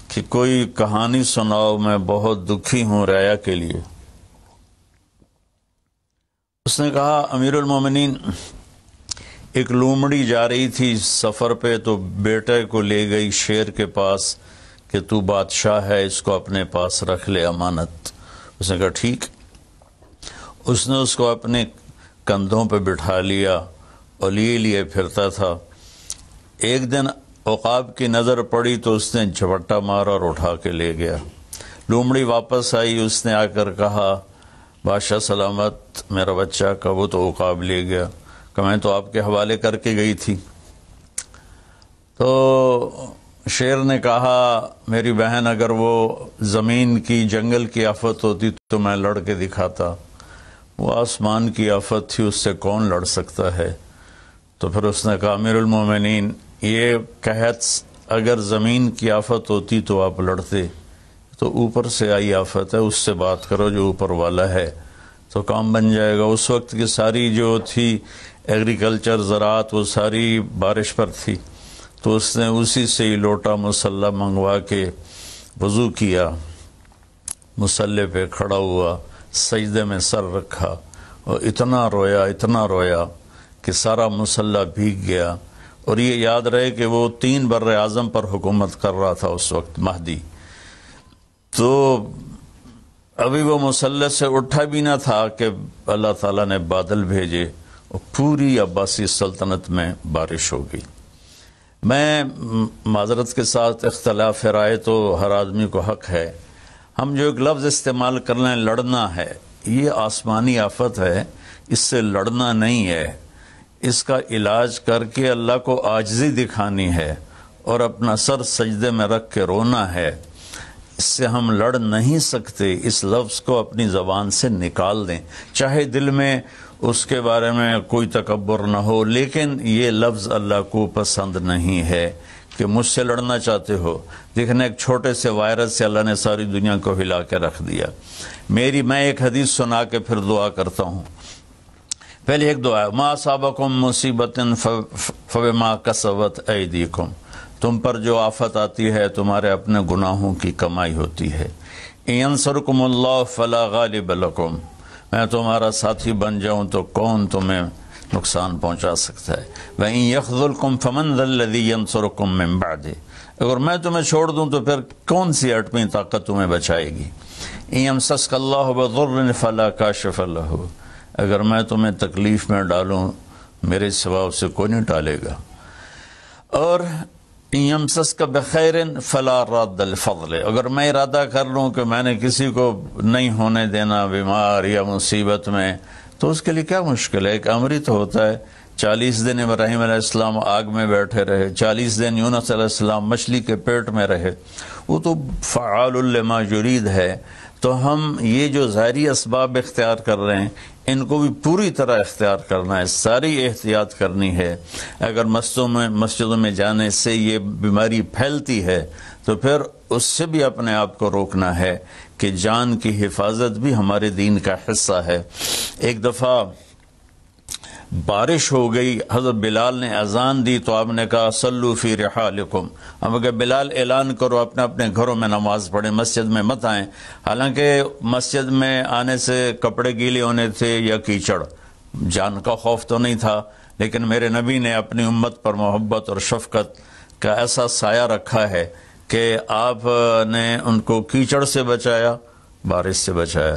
کہ کوئی کہانی سناؤ، میں بہت دکھی ہوں رعایا کے لیے۔ اس نے کہا امیر المومنین، ایک لومڑی جا رہی تھی سفر پہ تو بیٹے کو لے گئی شیر کے پاس کہ تو بادشاہ ہے، اس کو اپنے پاس رکھ لے امانت۔ اس نے کہا ٹھیک۔ اس نے اس کو اپنے کندھوں پہ بٹھا لیا اور لیے پھرتا تھا۔ ایک دن عقاب کی نظر پڑی تو اس نے جھپٹا مارا اور اٹھا کے لے گیا۔ لومڑی واپس آئی، اس نے آ کر کہا بادشاہ سلامت، میرا بچہ کا وہ تو عقاب لے گیا، کہ میں تو آپ کے حوالے کر کے گئی تھی۔ تو شیر نے کہا میری بہن، اگر وہ زمین کی جنگل کی آفت ہوتی تو میں لڑ کے دکھاتا، وہ آسمان کی آفت تھی، اس سے کون لڑ سکتا ہے؟ تو پھر اس نے کہا امیر المومنین، یہ قحط اگر زمین کی آفت ہوتی تو آپ لڑتے، تو اوپر سے آئی آفت ہے، اس سے بات کرو جو اوپر والا ہے تو کام بن جائے گا۔ اس وقت کی ساری جو تھی ایگریکلچر، زراعت، وہ ساری بارش پر تھی، تو اس نے اسی سے ہی لوٹا مسلح منگوا کے وضو کیا، مسلح پہ کھڑا ہوا، سجدے میں سر رکھا اور اتنا رویا کہ سارا مسلح بھیگ گیا۔ اور یہ یاد رہے کہ وہ 3 بر اعظم پر حکومت کر رہا تھا اس وقت مہدی، تو ابھی وہ مسلح سے اٹھا بھی نہ تھا کہ اللہ تعالیٰ نے بادل بھیجے اور پوری عباسی سلطنت میں بارش ہو گئی۔ میں معذرت کے ساتھ اختلاف رائے تو ہر آدمی کو حق ہے، ہم جو ایک لفظ استعمال کر لیں لڑنا ہے، یہ آسمانی آفت ہے، اس سے لڑنا نہیں ہے، اس کا علاج کر کے اللہ کو عاجزی دکھانی ہے اور اپنا سر سجدے میں رکھ کے رونا ہے۔ اس سے ہم لڑ نہیں سکتے، اس لفظ کو اپنی زبان سے نکال دیں، چاہے دل میں اس کے بارے میں کوئی تکبر نہ ہو، لیکن یہ لفظ اللہ کو پسند نہیں ہے کہ مجھ سے لڑنا چاہتے ہو۔ دیکھنا ایک چھوٹے سے وائرس سے اللہ نے ساری دنیا کو ہلا کے رکھ دیا۔ میں ایک حدیث سنا کے پھر دعا کرتا ہوں۔ پہلے ایک دعا ہے، ما اصابکم مصیبت فبما کسبت ایدیکم، تم پر جو آفت آتی ہے تمہارے اپنے گناہوں کی کمائی ہوتی ہے۔ ینصرکم اللہ فلا غالب لکم، میں تمہارا ساتھی بن جاؤں تو کون تمہیں نقصان پہنچا سکتا ہے۔ وَإِن يَخْذُلْكُمْ فَمَنْ ذَا الَّذِي يَنصُرُكُمْ مِنْ بَعْدِهِ، اگر میں تمہیں چھوڑ دوں تو پھر کون سی اٹھویں طاقت تمہیں بچائے گی۔ إِن يَمْسَسْكَ اللَّهُ بِضُرٍّ فَلَا كَاشِفَ لَهُ، اگر میں تمہیں تکلیف میں ڈالوں میرے سوا اسے کوئی نہیں ٹالے گا۔ اور إِن يَمْسَسْكَ بِخَيْرٍ فَلَا رَادَّ لِفَضْلِهِ، اگر میں ارادہ کر لوں کہ میں نے کسی کو نہیں ہونے دینا بیمار یا مصیبت میں، تو اس کے لیے کیا مشکل ہے؟ ایک امر ہی تو ہوتا ہے۔ 40 دن ابراہیم علیہ السلام آگ میں بیٹھے رہے، 40 دن یونس علیہ السلام مچھلی کے پیٹ میں رہے، وہ تو فعال لما یرید ہے۔ تو ہم یہ جو ظاہری اسباب اختیار کر رہے ہیں ان کو بھی پوری طرح اختیار کرنا ہے، ساری احتیاط کرنی ہے۔ اگر مسجدوں میں جانے سے یہ بیماری پھیلتی ہے تو پھر اس سے بھی اپنے آپ کو روکنا ہے کہ جان کی حفاظت بھی ہمارے دین کا حصہ ہے۔ ایک دفعہ بارش ہو گئی، حضرت بلال نے اذان دی تو آپ نے کہا صلو فی رحالکم، ہم کہ بلال اعلان کرو اپنے اپنے گھروں میں نماز پڑھیں، مسجد میں مت آئیں۔ حالانکہ مسجد میں آنے سے کپڑے گیلے ہونے تھے یا کیچڑ، جان کا خوف تو نہیں تھا، لیکن میرے نبی نے اپنی امت پر محبت اور شفقت کا ایسا سایہ رکھا ہے کہ آپ نے ان کو کیچڑ سے بچایا، بارش سے بچایا۔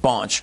5,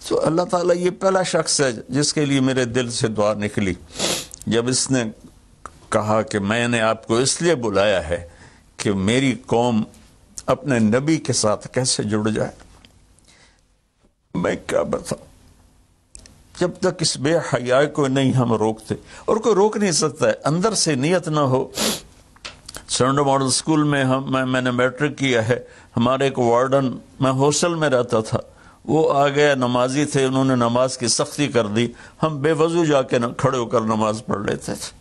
تو اللہ تعالیٰ یہ پہلا شخص ہے جس کے لیے میرے دل سے دعا نکلی جب اس نے کہا کہ میں نے آپ کو اس لیے بلایا ہے کہ میری قوم اپنے نبی کے ساتھ کیسے جڑ جائے. میں کیا بتاؤں، جب تک اس بے حیائی کو نہیں ہم روکتے، اور کوئی روک نہیں سکتا ہے، اندر سے نیت نہ ہو. سرنڈر ماڈل اسکول میں میں نے میٹرک کیا ہے. ہمارے ایک وارڈن، میں ہاسٹل میں رہتا تھا، وہ آ گیا، نمازی تھے، انہوں نے نماز کی سختی کر دی. ہم بے وضو جا کے کھڑے ہو کر نماز پڑھ لیتے تھے،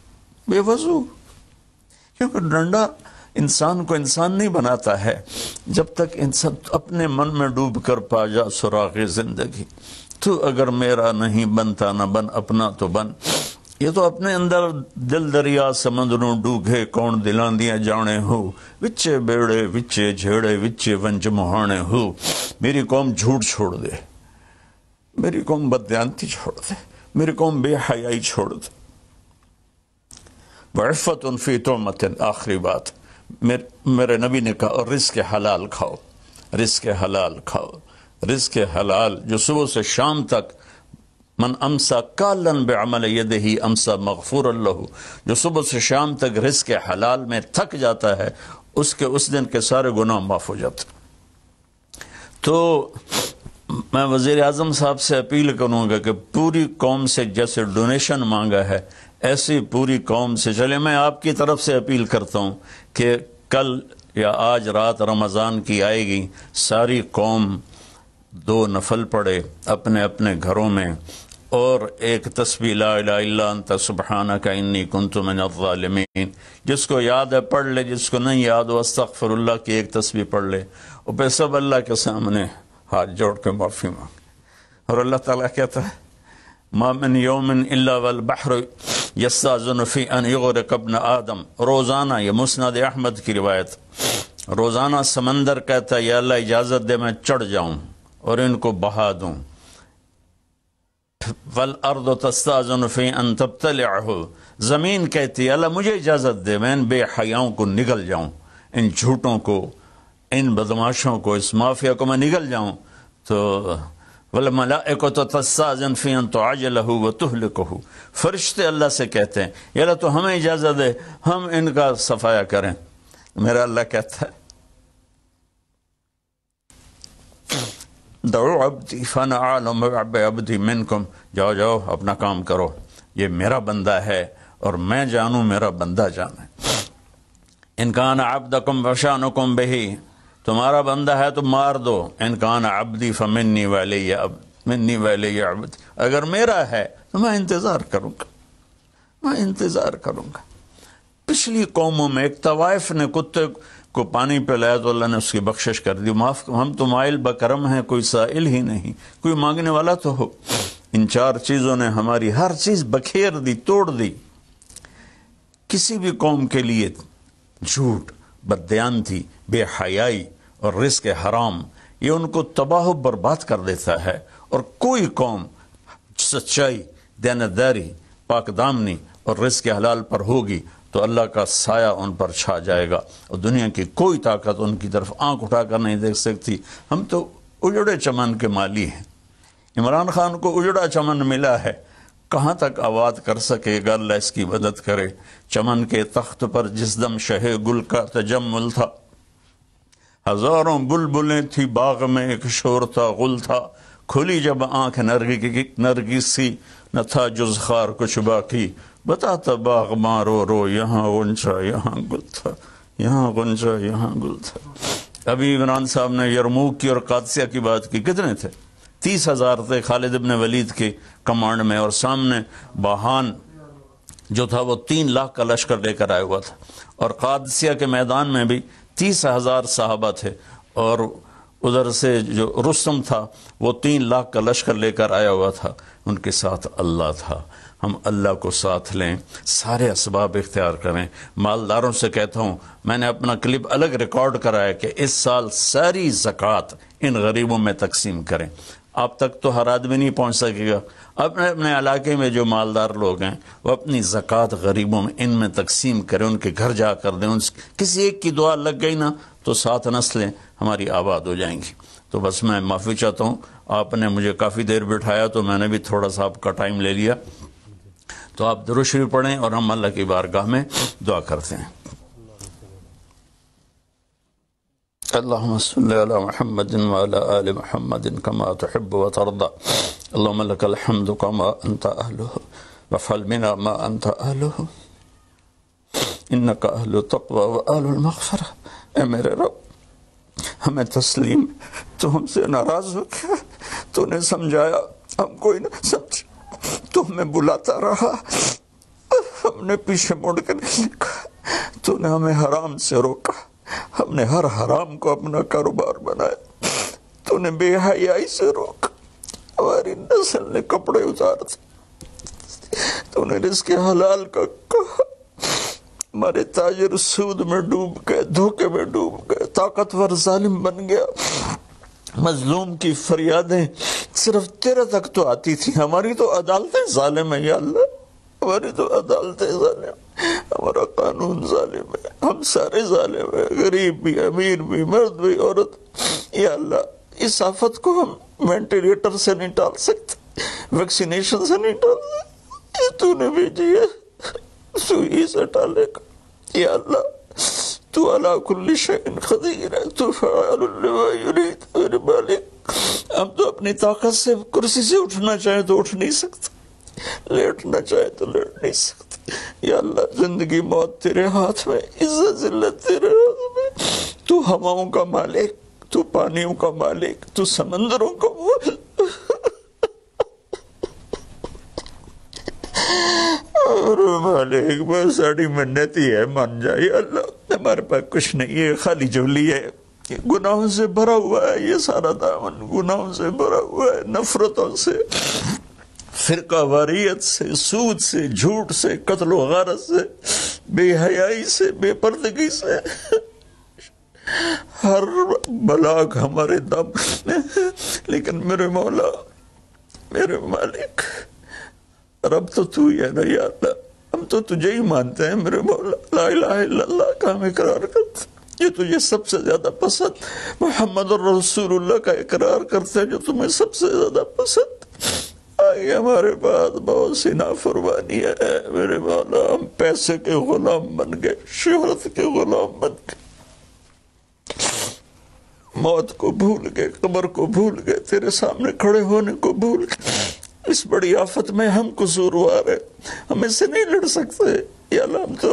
بے وضو. کیونکہ ڈنڈا انسان کو انسان نہیں بناتا ہے جب تک انسان اپنے من میں ڈوب کر پا جا سراغ زندگی. تو اگر میرا نہیں بنتا نہ بن، اپنا تو بن. یہ تو اپنے اندر دل دریا سمندروں ڈوگے کون دلان دیا جانے ہو، وچے بیڑے وچے جھیڑے وچے ونج مہانے ہو. میری قوم جھوٹ چھوڑ دے، میری قوم بددیانتی چھوڑ دے، میری قوم بے حیائی چھوڑ دے. وعفت فی طعمت، آخری بات میرے نبی نے کہا، اور رزق حلال کھاؤ، رزق حلال کھاؤ. رزق حلال جو صبح سے شام تک، من امسا کالن بعمل یدہ امسا مغفور لہ، جو صبح سے شام تک رزق حلال میں تھک جاتا ہے اس کے اس دن کے سارے گناہ معاف ہو جاتے. تو میں وزیر اعظم صاحب سے اپیل کروں گا کہ پوری قوم سے جیسے ڈونیشن مانگا ہے ایسی پوری قوم سے چلے. میں آپ کی طرف سے اپیل کرتا ہوں کہ کل یا آج رات رمضان کی آئے گی، ساری قوم 2 نفل پڑھے اپنے اپنے گھروں میں، اور ایک تسبیح لا الہ الا انت سبحانک انی کنت من الظالمین. جس کو یاد ہے پڑھ لے، جس کو نہیں یاد ہو استغفر اللہ کی ایک تسبیح پڑھ لے، اور پھر سب اللہ کے سامنے ہاتھ جوڑ کے معافی مانگ. اور اللہ تعالیٰ کہتا ہے ما من یوم الا والبحر یستاذن فی ان یغرق ابن آدم. روزانہ، یہ مسند احمد کی روایت، روزانہ سمندر کہتا ہے یا اللہ اجازت دے میں چڑھ جاؤں اور ان کو بہا دوں. والارض تستاذن فی ان تبتلعہ، زمین کہتی ہے اللہ مجھے اجازت دے میں ان بے حیاؤں کو نگل جاؤں، ان جھوٹوں کو، ان بدماشوں کو، اس مافیا کو میں نگل جاؤں. تو والملائکۃ تستاذن فی ان تعجلہ وتہلکہ، فرشتے اللہ سے کہتے ہیں یا اللہ تو ہمیں اجازت دے ہم ان کا صفایا کریں. میرا اللہ کہتا ہے دعو عبدی فانا عالم بعبدی منکم، جاؤ جاؤ اپنا کام کرو، یہ میرا بندہ ہے اور میں جانوں میرا بندہ جانے. ان کان عبدکم فشانکم بہی، تمہارا بندہ ہے تو مار دو. ان کان عبدی فمنی ولی منی ولی عبد، اگر میرا ہے تو میں انتظار کروں گا، میں انتظار کروں گا. پچھلی قوموں میں ایک طوائف نے کتے کو پانی پلایا تو اللہ نے اس کی بخشش کر دی. معاف، ہم تو مائل بکرم ہیں، کوئی سائل ہی نہیں، کوئی مانگنے والا تو ہو. ان 4 چیزوں نے ہماری ہر چیز بکھیر دی، توڑ دی. کسی بھی قوم کے لیے جھوٹ، بددیانتی، بے حیائی اور رزق حرام یہ ان کو تباہ و برباد کر دیتا ہے. اور کوئی قوم سچائی، دیانتداری، پاک دامنی اور رزق حلال پر ہوگی تو اللہ کا سایہ ان پر چھا جائے گا، اور دنیا کی کوئی طاقت ان کی طرف آنکھ اٹھا کر نہیں دیکھ سکتی. ہم تو اجڑے چمن کے مالی ہیں. عمران خان کو اجڑا چمن ملا ہے، کہاں تک آباد کر سکے گا، اللہ اس کی مدد کرے. چمن کے تخت پر جس دم شہ گل کا تجمل تھا، ہزاروں بلبلیں تھی باغ میں، ایک شور تھا، غل تھا. کھلی جب آنکھ نرگس سی، نہ تھا جز خار کچھ باقی. بتاتا باغ مارو رو، یہاں غنچہ یہاں گل تھا، یہاں غنچہ یہاں گل تھا. ابھی عمران صاحب نے یرموک کی اور قادسیہ کی بات کی. کتنے تھے؟ 30,000 تھے خالد ابن ولید کے کمانڈ میں، اور سامنے باہان جو تھا وہ 3 لاکھ کا لشکر لے کر آیا ہوا تھا. اور قادسیہ کے میدان میں بھی 30,000 صحابہ تھے، اور ادھر سے جو رستم تھا وہ 3 لاکھ کا لشکر لے کر آیا ہوا تھا. ان کے ساتھ اللہ تھا. ہم اللہ کو ساتھ لیں، سارے اسباب اختیار کریں. مالداروں سے کہتا ہوں، میں نے اپنا کلپ الگ ریکارڈ کرایا کہ اس سال ساری زکوٰۃ ان غریبوں میں تقسیم کریں. آپ تک تو ہر آدمی نہیں پہنچ سکے گا. اپنے اپنے علاقے میں جو مالدار لوگ ہیں وہ اپنی زکوٰۃ غریبوں میں ان میں تقسیم کریں، ان کے گھر جا کر دیں. کسی ایک کی دعا لگ گئی نا تو 7 نسلیں ہماری آباد ہو جائیں گی. تو بس میں معافی چاہتا ہوں آپ نے مجھے کافی دیر بٹھایا تو میں نے بھی تھوڑا سا آپ کا ٹائم لے لیا. تو آپ درود شریف پڑھیں اور ہم اللہ کی بارگاہ میں دعا کرتے ہیں. اللهم صل على محمد وعلى آل محمد كما تحب وترضى. اللهم لك الحمد كما أنت أهله وافعل منا ما أنت أهله إنك أهل التقوى وأهل المغفرة. اے میرے رب ہمیں تسلیم, تو ہم سے ناراض ہو گیا, تو نے سمجھایا ہم کوئی نہ سمجھ, تو ہمیں بلاتا رہا, ہم نے پیچھے مڑ کر نہیں دیکھا, تو نے ہمیں حرام سے روکا, ہم نے ہر حرام کو اپنا کاروبار بنایا, تو نے بے حیائی سے روکا, ہماری نسل نے کپڑے اتار دیے, تو نے رزق حلال کا کہا, ہمارے تاجر سود میں ڈوب گئے, دھوکے میں ڈوب گئے, طاقتور ظالم بن گیا, مظلوم کی فریادیں صرف تیرے تک تو آتی تھی, ہماری تو عدالتیں ظالم ہیں یا اللہ, ہماری تو عدالتیں ظالم, ہمارا قانون ظالم ہے, ہم سارے ظالم ہیں, غریب بھی, امیر بھی, مرد بھی, عورت. یا اللہ اس آفت کو ہم وینٹیلیٹر سے نہیں ٹال سکتے, ویکسینیشن سے نہیں ٹال سکتے, یہ تو نے بھیجی ہے, تو ہی سے ٹالے گا. یا اللہ تو علی کل شیء قدیر ہے, تو فعال لما یرید. میرے مالک ہم تو اپنی طاقت سے کرسی سے اٹھنا چاہیں تو اٹھ نہیں سکتے, لیٹنا چاہے تو لیٹ نہیں سکتے. یا اللہ زندگی موت تیرے ہاتھ میں, عزت ذلت تیرے ہاتھ میں, تو ہواؤں کا مالک, تو پانیوں کا مالک, تو سمندروں کا مالک. اور مالک بہت ساری منتی ہے, مان جائے اللہ, ہمارے پاس کچھ نہیں ہے, خالی جھولی ہے, گناہوں سے بھرا ہوا ہے, یہ سارا دامن گناہوں سے بھرا ہوا ہے, نفرتوں سے, فرقہ واریت سے, سود سے, جھوٹ سے, قتل و غارت سے, بے حیائی سے, بے پردگی سے, ہر بلاک ہمارے دم. لیکن میرے مولا, میرے مالک, رب تو ہی ہے نا یا اللہ, ہم تو تجھے ہی مانتے ہیں میرے مولا, لا الہ الا اللہ کا ہم اقرار کرتے ہیں, یہ تجھے سب سے زیادہ پسند, محمد رسول اللہ کا اقرار کرتے ہیں جو تمہیں سب سے زیادہ پسند. آئی ہمارے بعد بہت سی نافرمانی ہے میرے مولا, ہم پیسے کے غلام بن گئے, شہرت کے غلام بن گئے, موت کو بھول گئے, قبر کو بھول گئے, تیرے سامنے کھڑے ہونے کو بھول گئے. اس بڑی آفت میں ہم قصوروار ہیں, ہم اس سے نہیں لڑ سکتے. یا اللہ ہم تو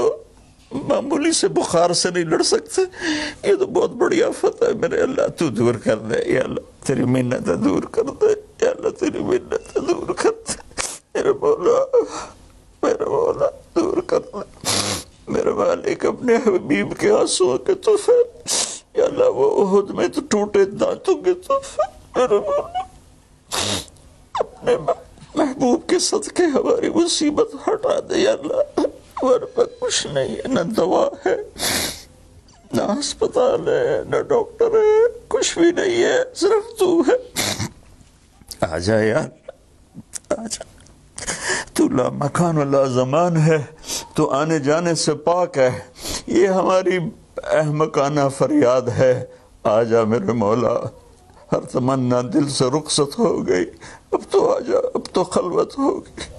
معمولی سے بخار سے نہیں لڑ سکتے, یہ تو بہت بڑی آفت ہے میرے اللہ, تو دور کر دے. یا اللہ تیری منتیں دور کر دے, یا اللہ تیری منتیں دور کر دے, میرے مولا, میرے مولا دور کر دے. میرے مالک اپنے حبیب کے آنسوؤں کے تحفے, یا اللہ وہ احد میں تو ٹوٹے دانتوں کے تحفے, میرے مولا اپنے محبوب کے صدقے ہماری مصیبت ہٹا دے. یا اللہ ہمارے پاس کچھ نہیں ہے, نہ دوا ہے, نہ ہسپتال ہے, نہ ڈاکٹر ہے, کچھ بھی نہیں ہے, صرف تو ہے. آ جا یار, آ جا, تو لا مکان ولا زمان ہے, تو آنے جانے سے پاک ہے, یہ ہماری احمقانہ فریاد ہے. آ جا میرے مولا, ہر تمنا دل سے رخصت ہو گئی, اب تو آ جا, اب تو خلوت ہو گئی,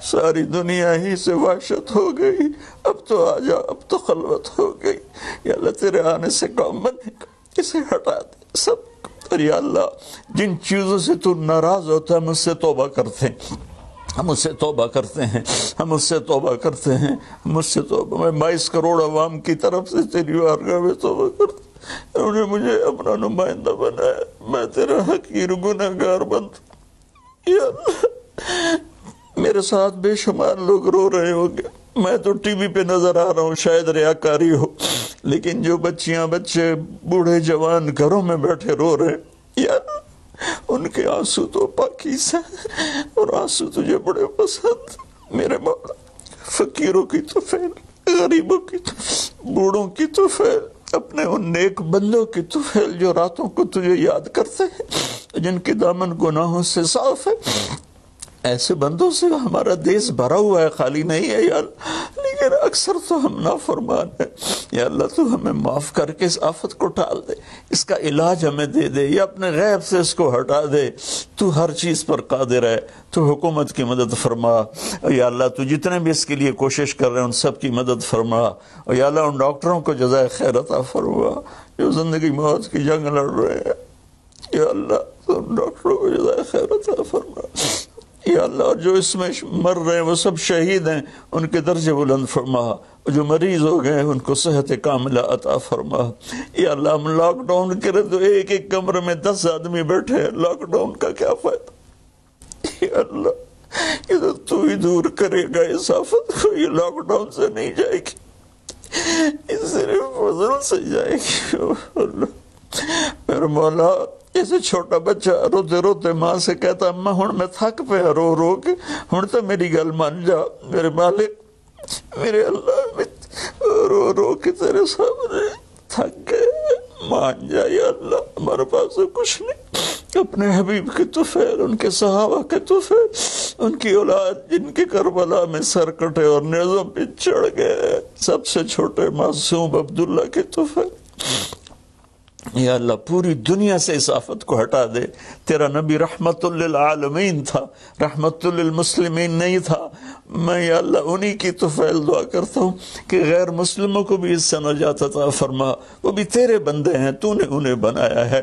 ساری دنیا ہی سے وحشت ہو گئی, اب تو آ جا, اب تو خلوت ہو گئی. یا اللہ تیرے آنے سے کام بنے گا, اسے ہٹا دے سب. اور یا اللہ جن چیزوں سے تو ناراض ہوتا ہے ہم اس سے توبہ کرتے ہیں, ہم اس سے توبہ کرتے ہیں, ہم اس سے توبہ کرتے ہیں, ہم اس سے توبہ. میں 22 کروڑ عوام کی طرف سے تیری بارگاہ میں توبہ کرتا ہوں, انہوں نے مجھے اپنا نمائندہ بنایا, میں تیرا حقیر گنہگار بند. یا اللہ میرے ساتھ بے شمار لوگ رو رہے ہوں گے, میں تو ٹی وی پہ نظر آ رہا ہوں, شاید ریاکاری ہو, لیکن جو بچیاں بچے بوڑھے جوان گھروں میں بیٹھے رو رہے ہیں, یا ان کے آنسو تو پاکیزہ ہیں, اور آنسو تجھے بڑے پسند. میرے مولا فقیروں کی تو فیل, غریبوں کی تو, بوڑھوں کی تو فیل, اپنے ان نیک بندوں کی تو فیل جو راتوں کو تجھے یاد کرتے ہیں, جن کے دامن گناہوں سے صاف ہے. ایسے بندوں سے ہمارا دیس بھرا ہوا ہے, خالی نہیں ہے یار, لیکن لیکن اکثر تو ہم نافرمان ہیں. یا اللہ تو ہمیں معاف کر کے اس آفت کو ٹال دے, اس کا علاج ہمیں دے دے, یا اپنے غیب سے اس کو ہٹا دے. تو ہر چیز پر قادر ہے, تو حکومت کی مدد فرما. یا اللہ تو جتنے بھی اس کے لیے کوشش کر رہے ہیں ان سب کی مدد فرما. اور یا اللہ ان ڈاکٹروں کو جزائے خیر عطا فرما جو زندگی موت کی جنگ لڑ رہے ہیں. یا اللہ تو ان ڈاکٹروں کو جزائے خیر عطا فرما. یا اللہ اور جو اس میں مر رہے ہیں وہ سب شہید ہیں, ان کے درجے بلند فرما. جو مریض ہو گئے ان کو صحت کاملہ عطا فرما. یا اللہ ہم لاک ڈاؤن کریں تو ایک ایک کمرے میں 10 آدمی بیٹھے ہیں, لاک ڈاؤن کا کیا فائدہ. یا اللہ یہ تو ہی دور کرے گا اس آفت کو, یہ لاک ڈاؤن سے نہیں جائے گی, یہ صرف فضل سے جائے گی. اللہ میرے مولا جیسے چھوٹا بچہ روتے روتے ماں سے کہتا اماں ہن میں تھک پیا رو رو کے, ہن تو میری گل مان جا میرے مالک میرے اللہ, رو رو کے تیرے سامنے تھک گئے, مان جا. یا اللہ ہمارے پاس کچھ نہیں, اپنے حبیب کے طفیل, ان کے صحابہ کے طفیل, ان کی اولاد جن کے کربلا میں سر کٹے اور نیزوں پہ چڑھ گئے, سب سے چھوٹے معصوم عبداللہ کے طفیل. یا اللہ پوری دنیا سے اس آفت کو ہٹا دے. تیرا نبی رحمت للعالمین تھا, رحمت للمسلمین نہیں تھا. میں یا اللہ انہی کی طفیل دعا کرتا ہوں کہ غیر مسلموں کو بھی اس سے نجات عطا فرما. وہ بھی تیرے بندے ہیں, تو نے انہیں بنایا ہے,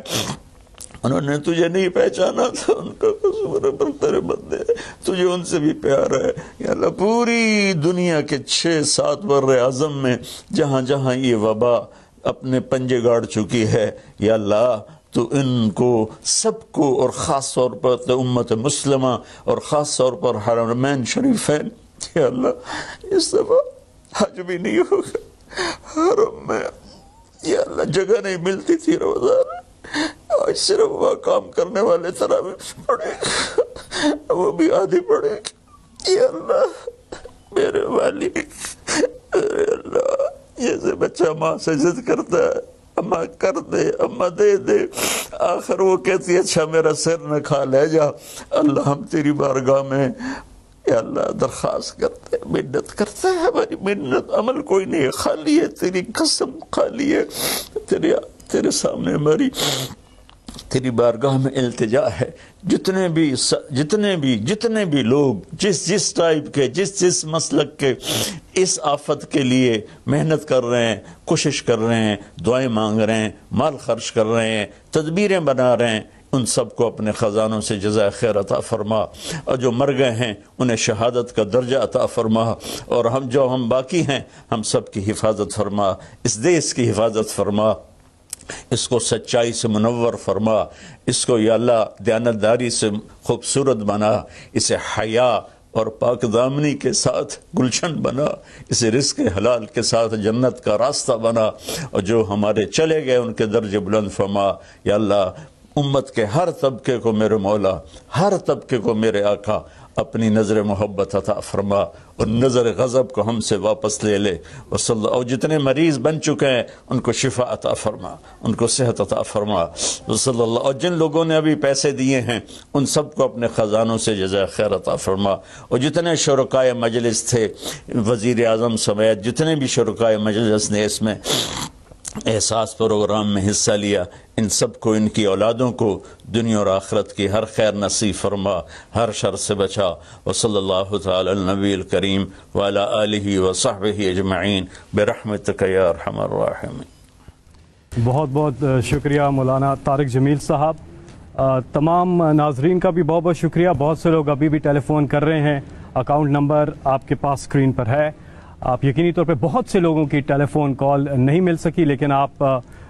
انہوں نے تجھے نہیں پہچانا تھا, ان کا قصور ہے پر تیرے بندے ہیں, تجھے ان سے بھی پیار ہے. یا اللہ پوری دنیا کے 6-7 بر اعظم میں جہاں جہاں یہ وبا اپنے پنجے گاڑ چکی ہے, یا اللہ تو ان کو سب کو, اور خاص طور پر امت مسلمہ اور خاص طور پر حرمین شریفین, یا اللہ اس دفعہ حج بھی نہیں ہوگا حرم میں. یا اللہ جگہ نہیں ملتی تھی رمضان, آج صرف وہ کام کرنے والے تراویح پڑھے, وہ بھی آدھی پڑھے. یا اللہ میرے والی, میرے اللہ جیسے بچہ ماں سے ضد کرتا ہے اماں کر دے اماں دے دے, آخر وہ کہتی ہے اچھا میرا سر نہ کھا لے جا. اللہ ہم تیری بارگاہ میں یا اللہ درخواست کرتے ہیں, منت کرتے ہیں. ہماری منت عمل کوئی نہیں ہے, خالی ہے تیری قسم, خالی ہے تیرے سامنے ہماری تیری بارگاہ میں التجا ہے. جتنے بھی لوگ جس ٹائپ کے جس مسلک کے اس آفت کے لیے محنت کر رہے ہیں, کوشش کر رہے ہیں, دعائیں مانگ رہے ہیں, مال خرچ کر رہے ہیں, تدبیریں بنا رہے ہیں, ان سب کو اپنے خزانوں سے جزائے خیر عطا فرما. اور جو مر گئے ہیں انہیں شہادت کا درجہ عطا فرما. اور ہم باقی ہیں ہم سب کی حفاظت فرما, اس دیش کی حفاظت فرما, اس کو سچائی سے منور فرما, اس کو یا اللہ دیانتداری سے خوبصورت بنا, اسے حیا اور پاک دامنی کے ساتھ گلشن بنا, اسے رزق حلال کے ساتھ جنت کا راستہ بنا. اور جو ہمارے چلے گئے ان کے درجے بلند فرما. یا اللہ امت کے ہر طبقے کو میرے مولا, ہر طبقے کو میرے آقا اپنی نظر محبت عطا فرما, اور نظر غضب کو ہم سے واپس لے لے. اور جتنے مریض بن چکے ہیں ان کو شفا عطا فرما, ان کو صحت عطا فرما. صلی اللہ. اور جن لوگوں نے ابھی پیسے دیے ہیں ان سب کو اپنے خزانوں سے جزائے خیر عطا فرما. اور جتنے شرکائے مجلس تھے, وزیر اعظم سمیت جتنے بھی شرکائے مجلس نے اس میں احساس پروگرام میں حصہ لیا, ان سب کو, ان کی اولادوں کو دنیا اور آخرت کی ہر خیر نصیب فرما, ہر شر سے بچا. وصلی اللہ تعالی النبی الکریم وعلی آلہ وصحبہ اجمعین برحمتک یا ارحم الراحمین. بہت بہت شکریہ مولانا طارق جمیل صاحب. تمام ناظرین کا بھی بہت بہت شکریہ. بہت سے لوگ ابھی بھی ٹیلی فون کر رہے ہیں, اکاؤنٹ نمبر آپ کے پاس اسکرین پر ہے. آپ یقینی طور پہ بہت سے لوگوں کی ٹیلی فون کال نہیں مل سکی, لیکن آپ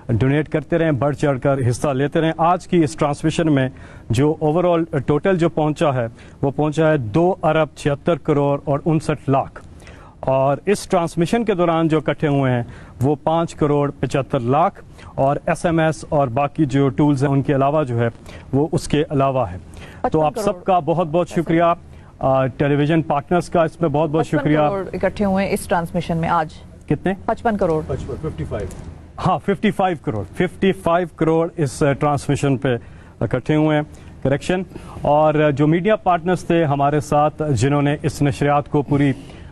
ڈونیٹ کرتے رہیں, بڑھ چڑھ کر حصہ لیتے رہیں. آج کی اس ٹرانسمیشن میں جو اوور آل ٹوٹل جو پہنچا ہے وہ پہنچا ہے 2 ارب 76 کروڑ اور 59 لاکھ. اور اس ٹرانسمیشن کے دوران جو اکٹھے ہوئے ہیں وہ 5 کروڑ 75 لاکھ, اور SMS اور باقی جو ٹولز ہیں ان کے علاوہ جو ہے وہ اس کے علاوہ ہے. تو آپ سب کا بہت بہت شکریہ. ٹیلی ویژن پارٹنرز کا اس میں بہت بہت شکریہ. اکٹھے ہوئے ہیں اس ٹرانسمیشن میں آج کتنے؟ 55 کروڑ. 55. ہاں 55 کروڑ اس ٹرانسمیشن پہ اکٹھے ہوئے ہیں. کریکشن. اور جو میڈیا پارٹنرز تھے ہمارے ساتھ جنہوں نے اس نشریات کو پوری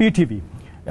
PTV,